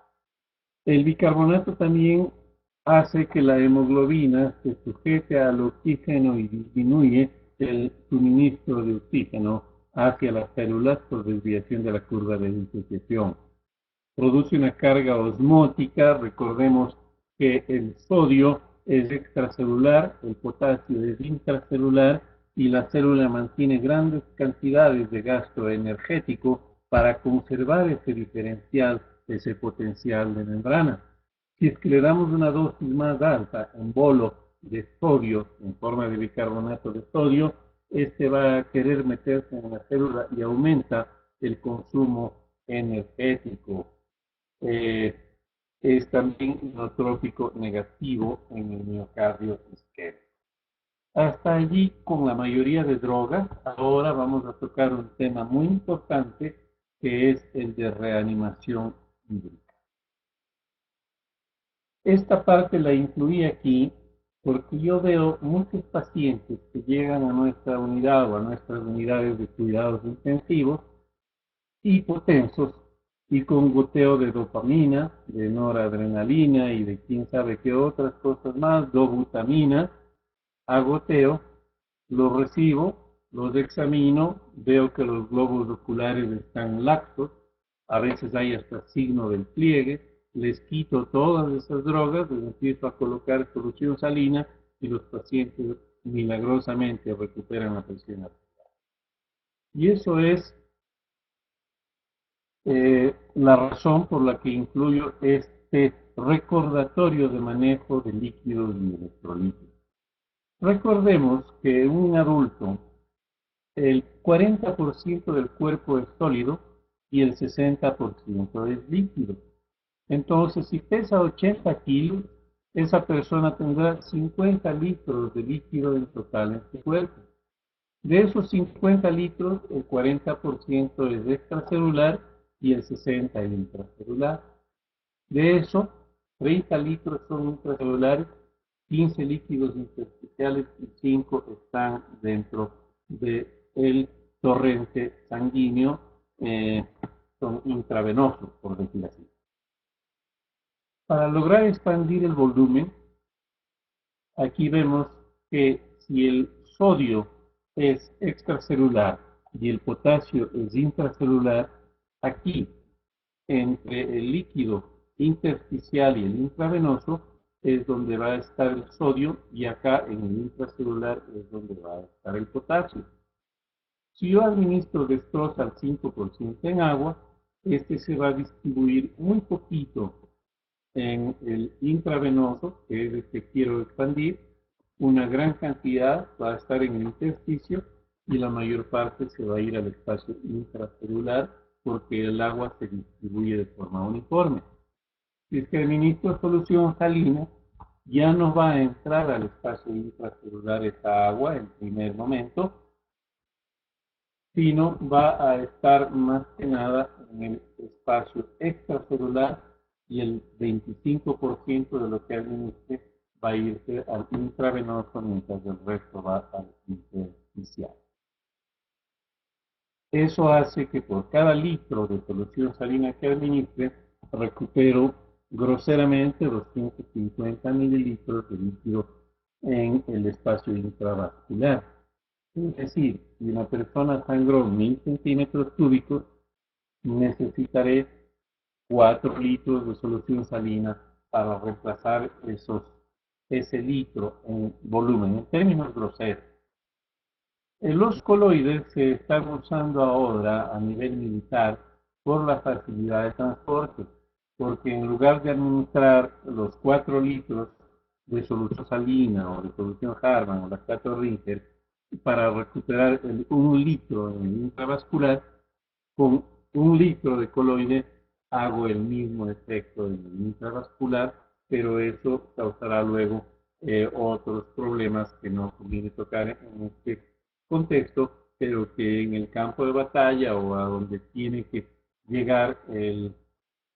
El bicarbonato también hace que la hemoglobina se sujete al oxígeno y disminuye el suministro de oxígeno hacia las células por desviación de la curva de disociación. Produce una carga osmótica, recordemos que el sodio es extracelular, el potasio es intracelular y la célula mantiene grandes cantidades de gasto energético para conservar ese diferencial, ese potencial de membrana. Si es que le damos una dosis más alta en bolo de sodio, en forma de bicarbonato de sodio, este va a querer meterse en la célula y aumenta el consumo energético. Es también inotrópico negativo en el miocardio isquémico. Hasta allí con la mayoría de drogas. Ahora vamos a tocar un tema muy importante que es el de reanimación hídrica. Esta parte la incluí aquí porque yo veo muchos pacientes que llegan a nuestra unidad o a nuestras unidades de cuidados intensivos hipotensos y con goteo de dopamina, de noradrenalina y de quién sabe qué otras cosas más, dobutamina, a goteo, los recibo, los examino, veo que los globos oculares están laxos, a veces hay hasta signo del pliegue, les quito todas esas drogas, les empiezo a colocar solución salina y los pacientes milagrosamente recuperan la presión arterial. Y eso es la razón por la que incluyo este recordatorio de manejo de líquidos y electrolitos. Recordemos que un adulto, el 40% del cuerpo es sólido y el 60% es líquido. Entonces, si pesa 80 kilos, esa persona tendrá 50 litros de líquido en total en su cuerpo. De esos 50 litros, el 40% es extracelular y el 60% es intracelular. De eso, 30 litros son intracelulares, 15 líquidos intersticiales y 5 están dentro del torrente sanguíneo, son intravenosos, por decir así. Para lograr expandir el volumen, aquí vemos que si el sodio es extracelular y el potasio es intracelular, aquí entre el líquido intersticial y el intravenoso es donde va a estar el sodio y acá en el intracelular es donde va a estar el potasio. Si yo administro destroza al 5% en agua, este se va a distribuir muy poquito en el intravenoso, que es el que quiero expandir, una gran cantidad va a estar en el intersticio y la mayor parte se va a ir al espacio intracelular porque el agua se distribuye de forma uniforme. Si es que administro solución salina, ya no va a entrar al espacio intracelular esta agua en primer momento, sino va a estar más que nada en el espacio extracelular y el 25% de lo que administre va a irse al intravenoso mientras el resto va al intersticial. Eso hace que por cada litro de solución salina que administre, recupero groseramente 250 mililitros de líquido en el espacio intravascular. Es decir, si una persona sangró 1000 centímetros cúbicos, necesitaré 4 litros de solución salina para reemplazar ese litro en volumen, en términos groseros. Los coloides se están usando ahora a nivel militar por la facilidad de transporte. porque en lugar de administrar los 4 litros de solución salina o de solución Harman o lactato Ringer para recuperar el 1 litro en el intravascular, con 1 litro de coloide hago el mismo efecto en el intravascular, pero eso causará luego otros problemas que no conviene tocar en este contexto, pero que en el campo de batalla o a donde tiene que llegar el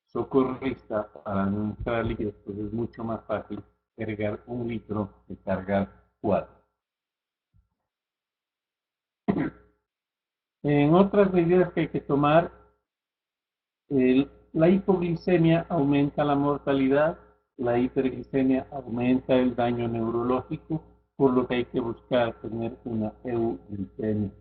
socorrista para administrar líquidos, pues es mucho más fácil cargar 1 litro que cargar 4. En otras medidas que hay que tomar, la hipoglicemia aumenta la mortalidad, la hiperglicemia aumenta el daño neurológico, por lo que hay que buscar tener una euglicemia.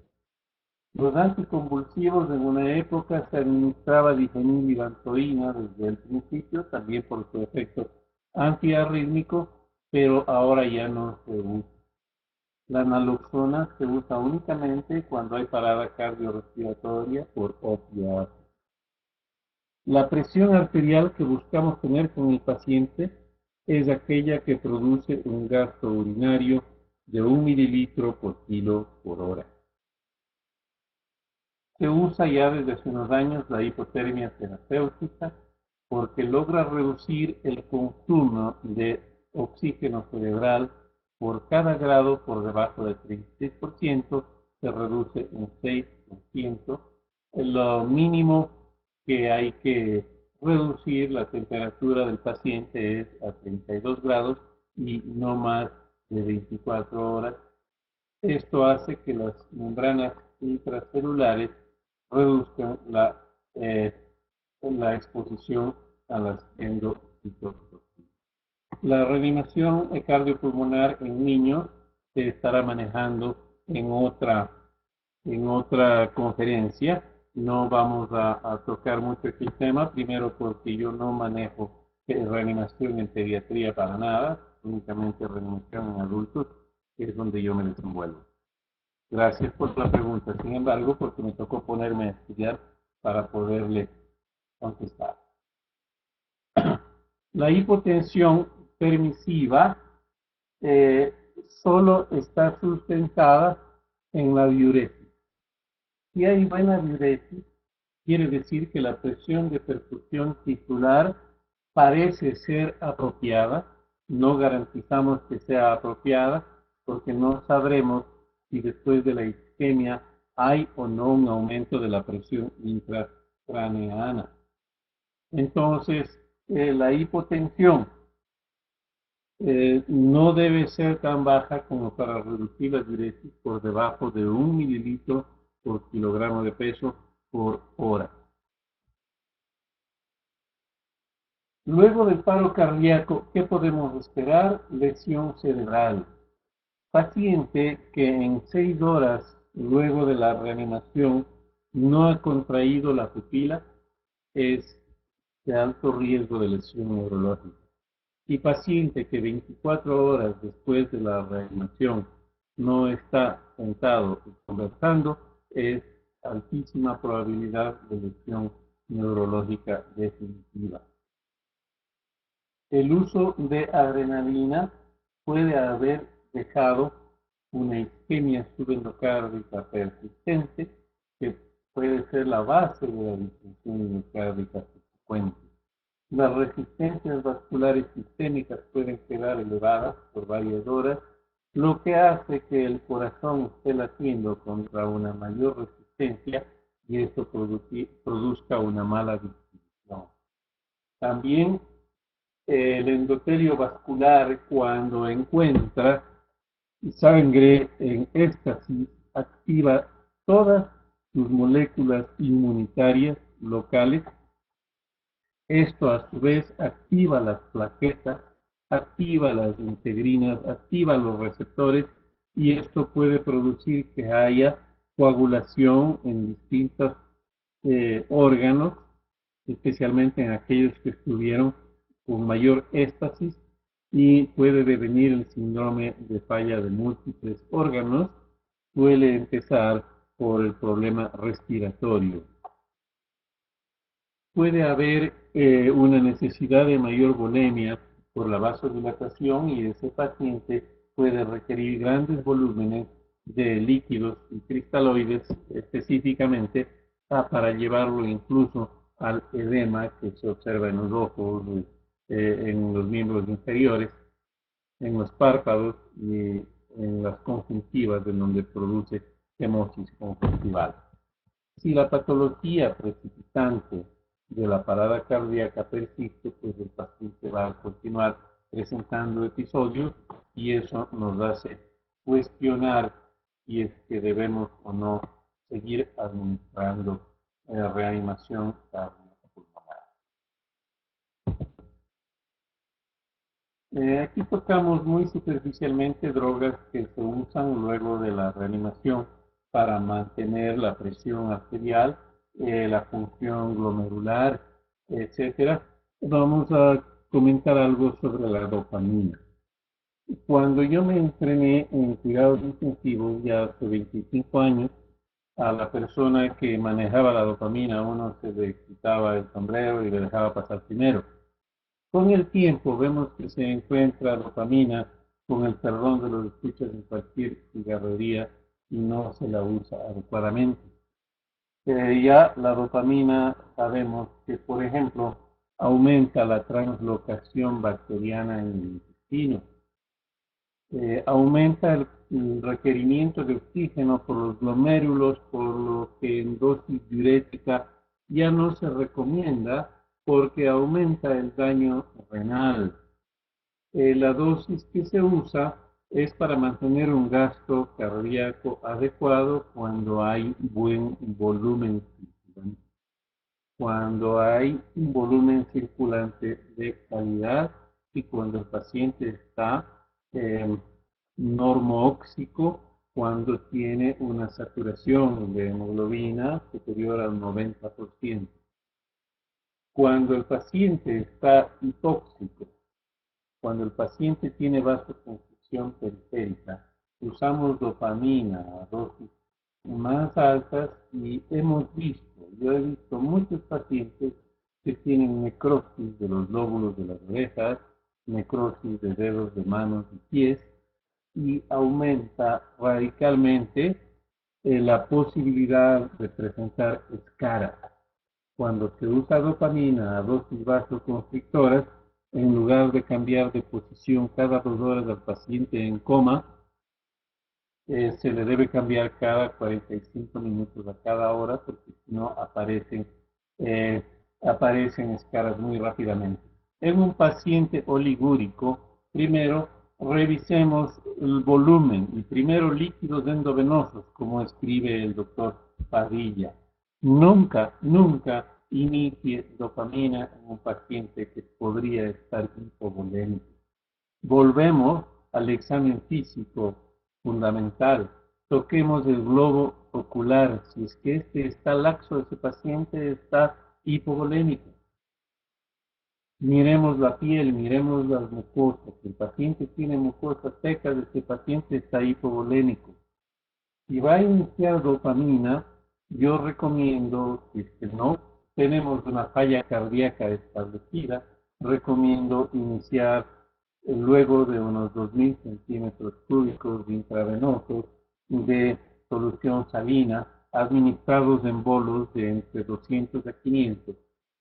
Los anticonvulsivos en una época se administraba difenil y vantoína desde el principio, también por su efecto antiarrítmico, pero ahora ya no se usa. La naloxona se usa únicamente cuando hay parada cardiorrespiratoria por opiáceos. La presión arterial que buscamos tener con el paciente es aquella que produce un gasto urinario de 1 mililitro por kilo por hora. Se usa ya desde hace unos años la hipotermia terapéutica porque logra reducir el consumo de oxígeno cerebral por cada grado por debajo del 36%, se reduce un 6%. Lo mínimo que hay que reducir la temperatura del paciente es a 32 grados y no más de 24 horas. Esto hace que las membranas intracelulares reduzcan la exposición a las endocitoxinas. La reanimación cardiopulmonar en niños se estará manejando en otra conferencia. No vamos a tocar mucho este tema, primero porque yo no manejo reanimación en pediatría para nada, únicamente reanimación en adultos, que es donde yo me desenvuelvo. Gracias por la pregunta, sin embargo, porque me tocó ponerme a estudiar para poderle contestar. La hipotensión permisiva solo está sustentada en la diuresis. Si hay buena diuresis, quiere decir que la presión de perfusión tisular parece ser apropiada. No garantizamos que sea apropiada porque no sabremos si después de la isquemia hay o no un aumento de la presión intracraneana. Entonces, la hipotensión no debe ser tan baja como para reducir la diuresis por debajo de 1 mililitro por kilogramo de peso por hora. Luego del paro cardíaco, ¿qué podemos esperar? Lesión cerebral. Paciente que en 6 horas luego de la reanimación no ha contraído la pupila es de alto riesgo de lesión neurológica. Y paciente que 24 horas después de la reanimación no está sentado y conversando es altísima probabilidad de lesión neurológica definitiva. El uso de adrenalina puede haber dejado una isquemia subendocárdica persistente que puede ser la base de la disfunción endocárdica subsecuente. Las resistencias vasculares sistémicas pueden quedar elevadas por varias horas, lo que hace que el corazón esté latiendo contra una mayor resistencia y esto produzca una mala distribución. También el endotelio vascular, cuando encuentra sangre en éxtasis, activa todas sus moléculas inmunitarias locales. Esto a su vez activa las plaquetas, activa las integrinas, activa los receptores y esto puede producir que haya coagulación en distintos órganos, especialmente en aquellos que estuvieron con mayor éxtasis y puede devenir el síndrome de falla de múltiples órganos. Suele empezar por el problema respiratorio. puede haber una necesidad de mayor volemia por la vasodilatación y ese paciente puede requerir grandes volúmenes de líquidos y cristaloides específicamente para llevarlo incluso al edema que se observa en los ojos, en los miembros inferiores, en los párpados y en las conjuntivas, de donde produce hemosis conjuntival. Si la patología precipitante de la parada cardíaca persiste, pues el paciente va a continuar presentando episodios y eso nos hace cuestionar si es que debemos o no seguir administrando reanimación cardiopulmonar. Aquí tocamos muy superficialmente drogas que se usan luego de la reanimación para mantener la presión arterial, la función glomerular, etcétera. Vamos a comentar algo sobre la dopamina. Cuando yo me entrené en cuidados intensivos ya hace 25 años, a la persona que manejaba la dopamina uno se le quitaba el sombrero y le dejaba pasar primero. Con el tiempo vemos que se encuentra dopamina, con el perdón de los escuchas, en cualquier cigarrería y no se la usa adecuadamente. Ya la dopamina sabemos que, por ejemplo, aumenta la translocación bacteriana en el intestino, aumenta el requerimiento de oxígeno por los glomérulos, por lo que en dosis diurética ya no se recomienda porque aumenta el daño renal. La dosis que se usa es para mantener un gasto cardíaco adecuado cuando hay buen volumen circulante. Cuando hay un volumen circulante de calidad y cuando el paciente está normóxico, cuando tiene una saturación de hemoglobina superior al 90%. Cuando el paciente está hipoxico, cuando el paciente tiene vasoconstricción periférica, usamos dopamina a dosis más altas y yo he visto muchos pacientes que tienen necrosis de los lóbulos de las orejas, necrosis de dedos de manos y pies, y aumenta radicalmente la posibilidad de presentar escaras. Cuando se usa dopamina a dosis vasoconstrictoras, en lugar de cambiar de posición cada 2 horas al paciente en coma, se le debe cambiar cada 45 minutos a cada hora, porque si no aparecen escaras muy rápidamente. En un paciente oligúrico, primero revisemos el volumen y primero líquidos endovenosos, como escribe el doctor Padilla. Nunca inicie dopamina en un paciente que podría estar hipovolémico. Volvemos al examen físico fundamental. Toquemos el globo ocular. Si es que este está laxo, ese paciente está hipovolémico. Miremos la piel, miremos las mucosas. Si el paciente tiene mucosas secas, ese paciente está hipovolémico. Si va a iniciar dopamina, yo recomiendo, si es que no tenemos una falla cardíaca establecida, recomiendo iniciar luego de unos 2.000 centímetros cúbicos intravenosos de solución salina, administrados en bolos de entre 200 a 500.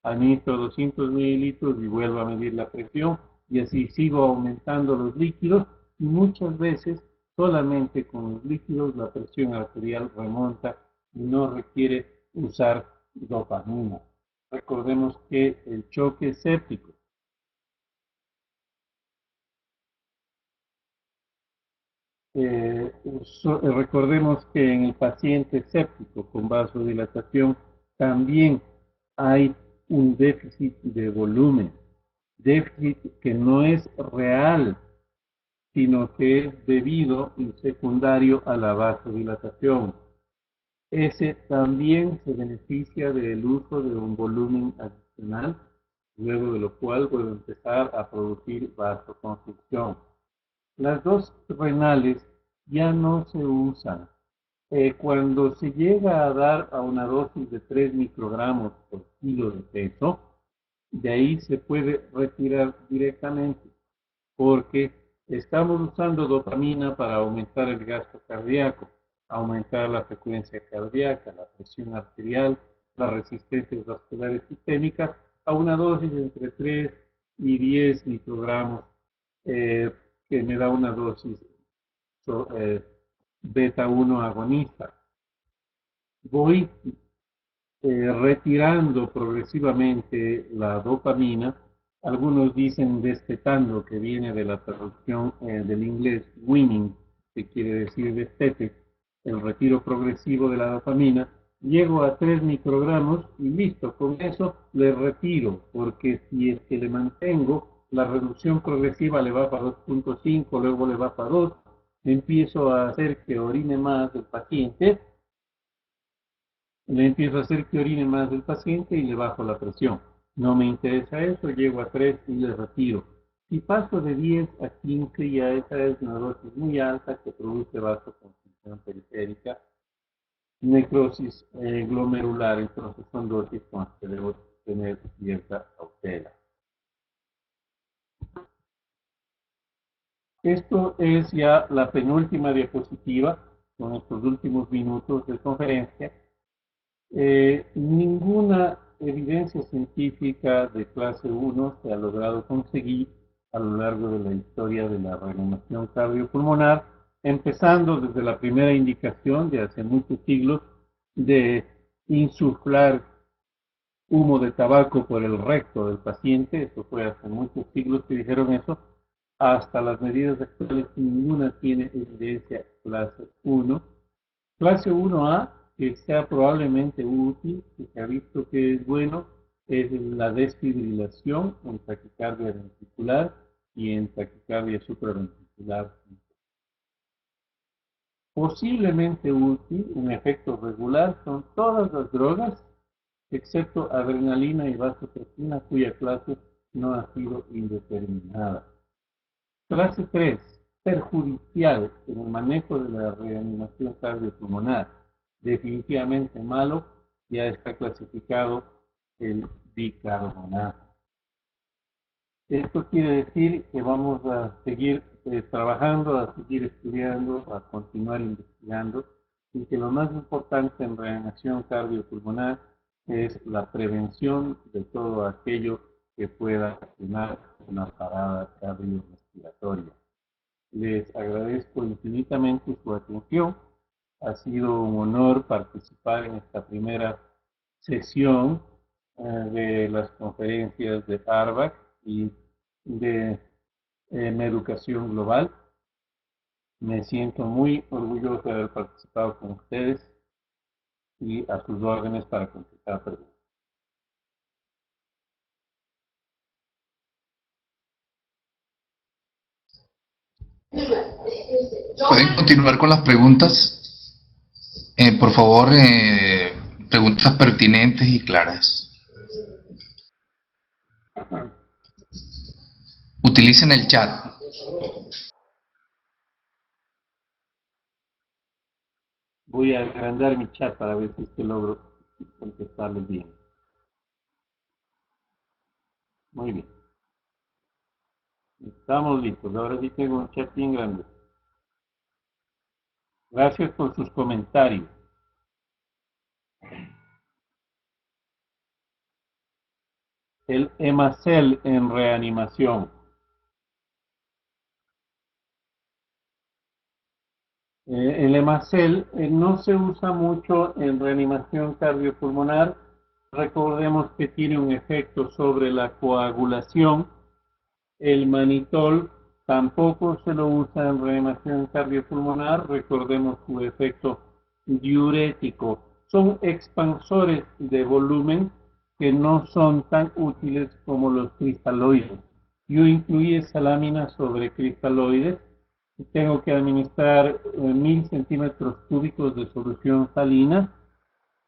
Administro 200 mililitros y vuelvo a medir la presión y así sigo aumentando los líquidos y muchas veces solamente con los líquidos la presión arterial remonta y no requiere usar dopamina. Recordemos que el choque séptico recordemos que en el paciente séptico con vasodilatación también hay un déficit de volumen, déficit que no es real, sino que es debido y secundario a la vasodilatación. Ese también se beneficia del uso de un volumen adicional, luego de lo cual puede empezar a producir vasoconstricción. Las dos renales ya no se usan Cuando se llega a dar a una dosis de 3 microgramos por kilo de peso, de ahí se puede retirar directamente, porque estamos usando dopamina para aumentar el gasto cardíaco, aumentar la frecuencia cardíaca, la presión arterial, las resistencias vasculares sistémicas, a una dosis entre 3 y 10 microgramos, que me da una dosis beta 1 agonista. Voy retirando progresivamente la dopamina. Algunos dicen destetando, que viene de la traducción del inglés weaning, que quiere decir destete, el retiro progresivo de la dopamina. Llego a 3 microgramos y listo, con eso le retiro, porque si es que le mantengo, la reducción progresiva le va para 2.5, luego le va para 2, empiezo a hacer que orine más el paciente, le empiezo a hacer que orine más el paciente y le bajo la presión. No me interesa eso, llego a 3 y le retiro. Si paso de 10 a 15, ya esa es una dosis muy alta que produce vasoconstricción periférica, necrosis glomerular, entonces son dosis con las que debo tener cierta cautela. Esto es ya la penúltima diapositiva, con estos últimos minutos de conferencia. Ninguna evidencia científica de clase 1 se ha logrado conseguir a lo largo de la historia de la reanimación cardiopulmonar, empezando desde la primera indicación de hace muchos siglos de insuflar humo de tabaco por el recto del paciente. Eso fue hace muchos siglos que dijeron eso, hasta las medidas actuales. Ninguna tiene evidencia clase 1. Clase 1A, que sea probablemente útil, que se ha visto que es bueno, es la desfibrilación en taquicardia ventricular y en taquicardia supraventricular. Posiblemente útil, un efecto regular, son todas las drogas, excepto adrenalina y vasopresina, cuya clase no ha sido indeterminada. Clase 3, perjudicial en el manejo de la reanimación cardiopulmonar. Definitivamente malo, ya está clasificado el bicarbonato. Esto quiere decir que vamos a seguir trabajando, a seguir estudiando, a continuar investigando, y que lo más importante en reanimación cardiopulmonar es la prevención de todo aquello que pueda ocasionar una parada cardiorrespiratoria. Les agradezco infinitamente su atención. Ha sido un honor participar en esta primera sesión de las conferencias de Harvard y de Educación Global. Me siento muy orgulloso de haber participado con ustedes y a sus órdenes para contestar preguntas. Pueden continuar con las preguntas. Por favor, preguntas pertinentes y claras. Utilicen el chat. Voy a agrandar mi chat para ver si es que logro contestarles bien. Muy bien. Estamos listos. Ahora sí tengo un chat bien grande. Gracias por sus comentarios. El Hemacel en reanimación. El Hemacel no se usa mucho en reanimación cardiopulmonar. Recordemos que tiene un efecto sobre la coagulación. El manitol tampoco se lo usa en reanimación cardiopulmonar. Recordemos su efecto diurético. Son expansores de volumen que no son tan útiles como los cristaloides. Yo incluí esa lámina sobre cristaloides. Tengo que administrar 1000 centímetros cúbicos de solución salina.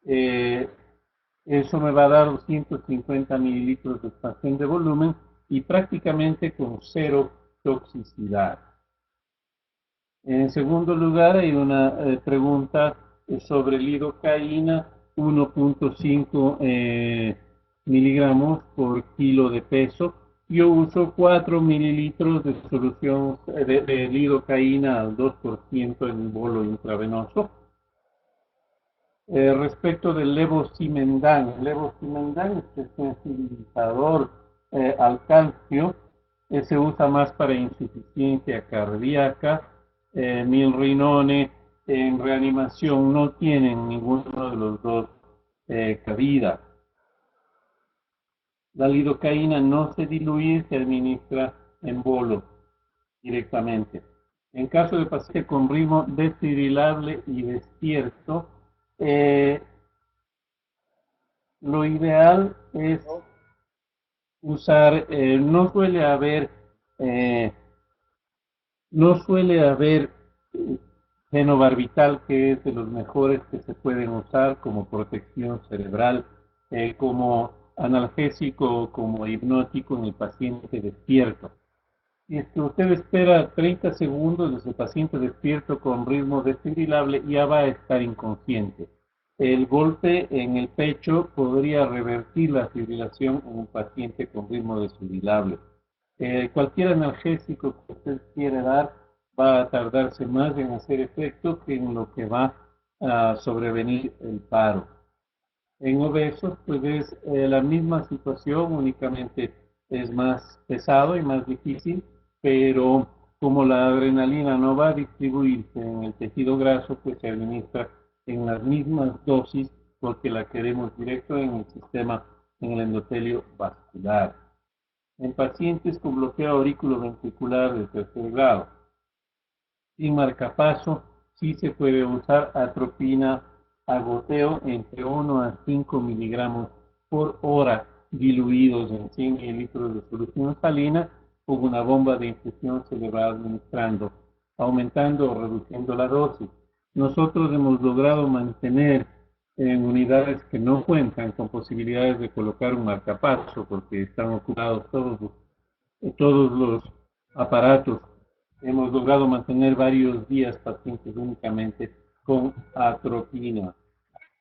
Eso me va a dar 250 mililitros de expansión de volumen y prácticamente con cero toxicidad. En segundo lugar, hay una pregunta sobre lidocaína 1.5 miligramos por kilo de peso. Yo uso 4 mililitros de solución de lidocaína al 2% en bolo intravenoso. Respecto del levosimendan, el levosimendan es sensibilizador al calcio, se usa más para insuficiencia cardíaca. Milrinone en reanimación no tienen ninguno de los dos cabida. La lidocaína no se diluye, se administra en bolo directamente. En caso de paciente con ritmo desfibrilable y despierto, lo ideal es usar, no suele haber fenobarbital, que es de los mejores que se pueden usar como protección cerebral, como analgésico, como hipnótico en el paciente despierto. Y es que usted espera 30 segundos de su paciente despierto con ritmo desfibrilable, ya va a estar inconsciente. El golpe en el pecho podría revertir la fibrilación en un paciente con ritmo desfibrilable. Cualquier analgésico que usted quiera dar va a tardarse más en hacer efecto que en lo que va a sobrevenir el paro. En obesos, pues es la misma situación, únicamente es más pesado y más difícil, pero como la adrenalina no va a distribuirse en el tejido graso, pues se administra en las mismas dosis porque la queremos directo en el sistema, en el endotelio vascular. En pacientes con bloqueo auriculoventricular de tercer grado, sin marcapaso, sí se puede usar atropina a goteo entre 1 a 5 miligramos por hora diluidos en 100 mililitros de solución salina. Con una bomba de infusión se le va administrando, aumentando o reduciendo la dosis. Nosotros hemos logrado mantener en unidades que no cuentan con posibilidades de colocar un marcapaso, porque están ocupados todos los aparatos. Hemos logrado mantener varios días pacientes únicamente con atropina.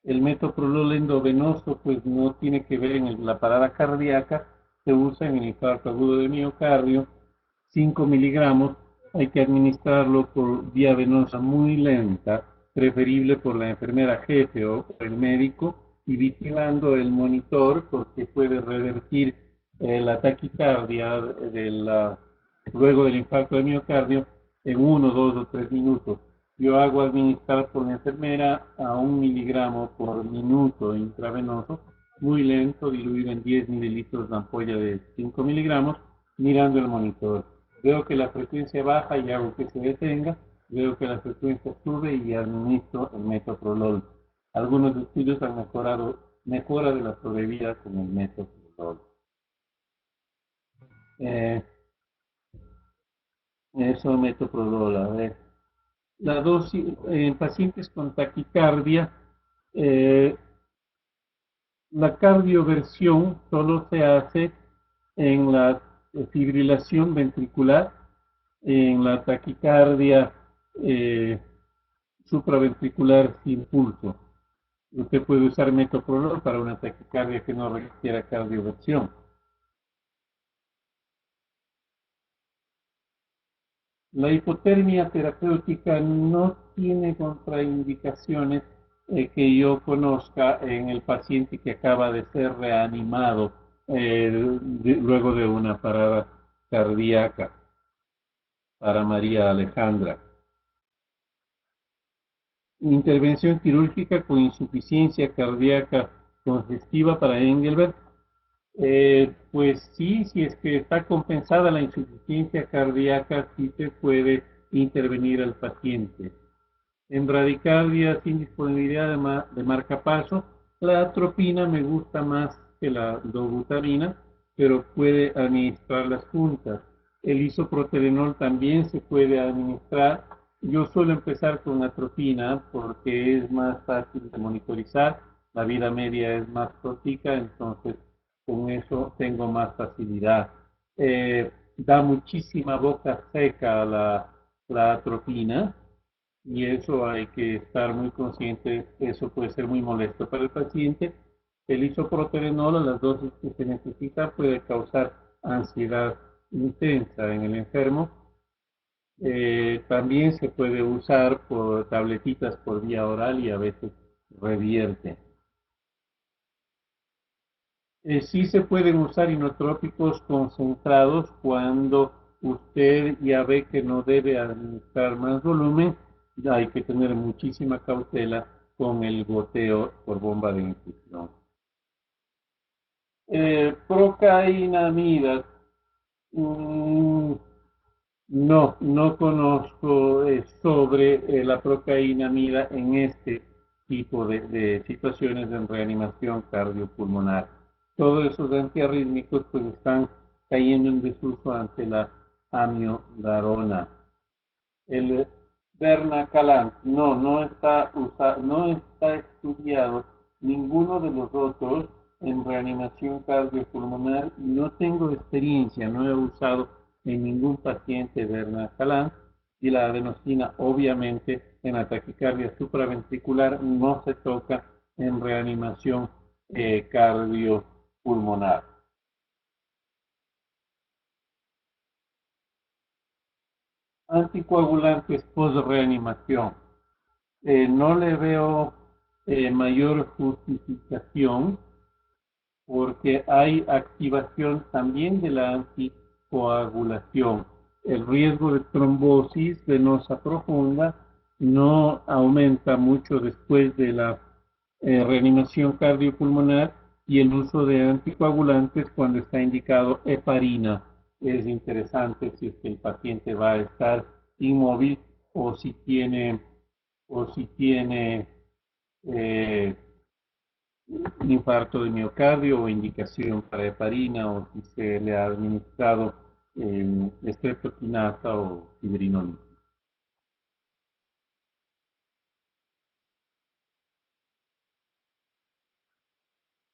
El metoprolol endovenoso pues no tiene que ver en la parada cardíaca, se usa en el infarto agudo de miocardio, 5 miligramos, hay que administrarlo por vía venosa muy lenta, preferible por la enfermera jefe o por el médico, y vigilando el monitor porque puede revertir la taquicardia luego del infarto de miocardio en 1, 2 o 3 minutos. Yo hago administrar por la enfermera a 1 miligramo por minuto intravenoso, muy lento, diluido en 10 mililitros la ampolla de 5 miligramos, mirando el monitor. Veo que la frecuencia baja y hago que se detenga, veo que la frecuencia sube y administro el metoprolol. Algunos estudios han mejorado mejora de la sobrevida con el metoprolol. Eso metoprolol, a ver. La dosis en pacientes con taquicardia, la cardioversión solo se hace en la fibrilación ventricular, en la taquicardia supraventricular sin pulso. Usted puede usar metoprolol para una taquicardia que no requiera cardioversión. La hipotermia terapéutica no tiene contraindicaciones que yo conozca en el paciente que acaba de ser reanimado luego de una parada cardíaca para María Alejandra. Intervención quirúrgica con insuficiencia cardíaca congestiva para Engelbert. Pues sí, si es que está compensada la insuficiencia cardíaca, sí se puede intervenir al paciente. En bradicardia sin disponibilidad de marcapaso, la atropina me gusta más que la dobutamina, pero puede administrar las juntas. El isoproterenol también se puede administrar. Yo suelo empezar con atropina porque es más fácil de monitorizar, la vida media es más cortica, entonces con eso tengo más facilidad. Da muchísima boca seca la atropina, y eso hay que estar muy consciente, eso puede ser muy molesto para el paciente. El isoproterenol a las dosis que se necesita puede causar ansiedad intensa en el enfermo. También se puede usar por tabletitas por vía oral y a veces revierte. Sí se pueden usar inotrópicos concentrados cuando usted ya ve que no debe administrar más volumen. Hay que tener muchísima cautela con el goteo por bomba de infusión. Procainamida. mm, no conozco sobre la procainamida en este tipo de situaciones de reanimación cardiopulmonar. Todos esos antiarrítmicos pues están cayendo en desuso ante la amiodarona. El Bernacalam, no está estudiado ninguno de los otros en reanimación cardiopulmonar y no tengo experiencia, no he usado en ningún paciente Bernacalam y la adenosina obviamente en la taquicardia supraventricular no se toca en reanimación cardiopulmonar. Anticoagulantes post-reanimación. No le veo mayor justificación porque hay activación también de la anticoagulación. El riesgo de trombosis venosa profunda no aumenta mucho después de la reanimación cardiopulmonar y el uso de anticoagulantes cuando está indicado heparina. Es interesante si es que el paciente va a estar inmóvil o si tiene eh, infarto de miocardio o indicación para heparina o si se le ha administrado estreptoquinasa o fibrinolina.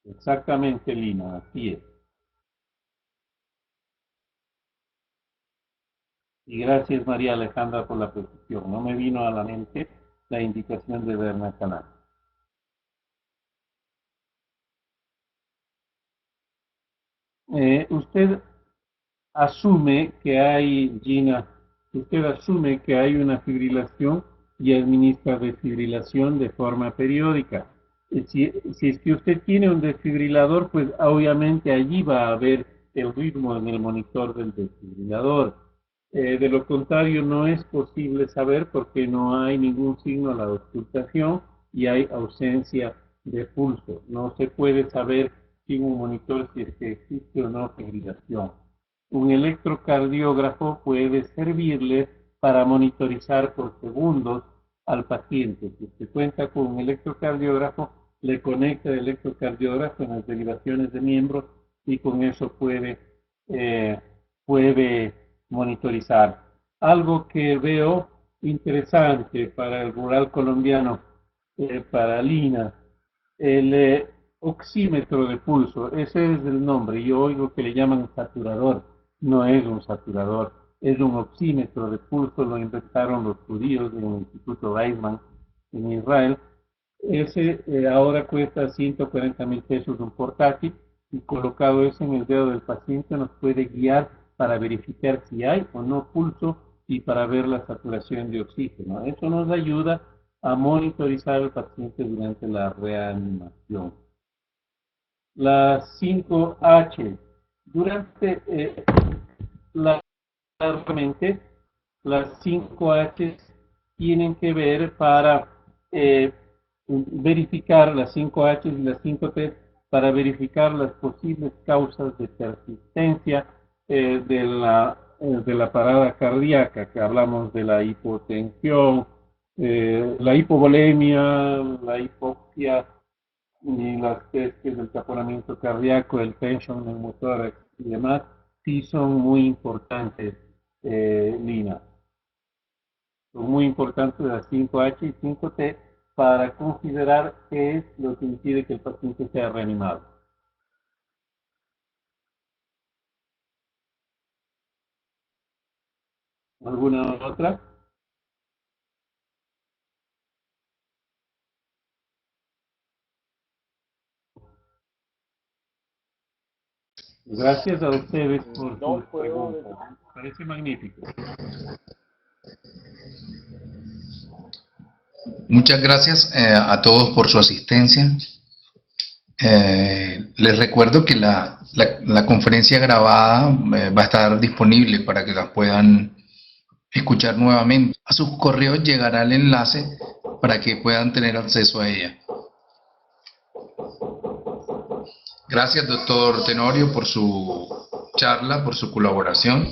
Exactamente, Lina, así es. Y gracias, María Alejandra, por la precisión. No me vino a la mente la indicación de Bernacanal. Usted asume que hay, Gina, usted asume que hay una fibrilación y administra desfibrilación de forma periódica. Si es que usted tiene un desfibrilador, pues obviamente allí va a haber el ritmo en el monitor del desfibrilador. De lo contrario, no es posible saber porque no hay ningún signo a la auscultación y hay ausencia de pulso. No se puede saber sin un monitor si es que existe o no fibrilación. Un electrocardiógrafo puede servirle para monitorizar por segundos al paciente. Si usted cuenta con un electrocardiógrafo, le conecta el electrocardiógrafo en las derivaciones de miembros y con eso eh, puede monitorizar. Algo que veo interesante para el rural colombiano, para Lina, el oxímetro de pulso, ese es el nombre. Yo oigo que le llaman saturador, no es un saturador, es un oxímetro de pulso, lo inventaron los judíos en el Instituto Weizmann en Israel. Ese ahora cuesta 140.000 pesos un portátil y colocado eso en el dedo del paciente nos puede guiar para verificar si hay o no pulso y para ver la saturación de oxígeno. Eso nos ayuda a monitorizar al paciente durante la reanimación. Las 5H. Durante la realmente las 5H tienen que ver para verificar las 5H y las 5T para verificar las posibles causas de persistencia de la parada cardíaca, que hablamos de la hipotensión, la hipovolemia, la hipoxia y las pestes del taponamiento cardíaco, el tension neumotórax y demás, sí son muy importantes, Lina. Son muy importantes las 5H y 5T para considerar qué es lo que impide que el paciente sea reanimado. ¿Alguna otra? Gracias a ustedes por No sus puedo preguntas. Parece magnífico. Muchas gracias a todos por su asistencia. Les recuerdo que la conferencia grabada va a estar disponible para que la puedan escuchar nuevamente. A sus correos llegará el enlace para que puedan tener acceso a ella. Gracias, doctor Tenorio, por su charla, por su colaboración.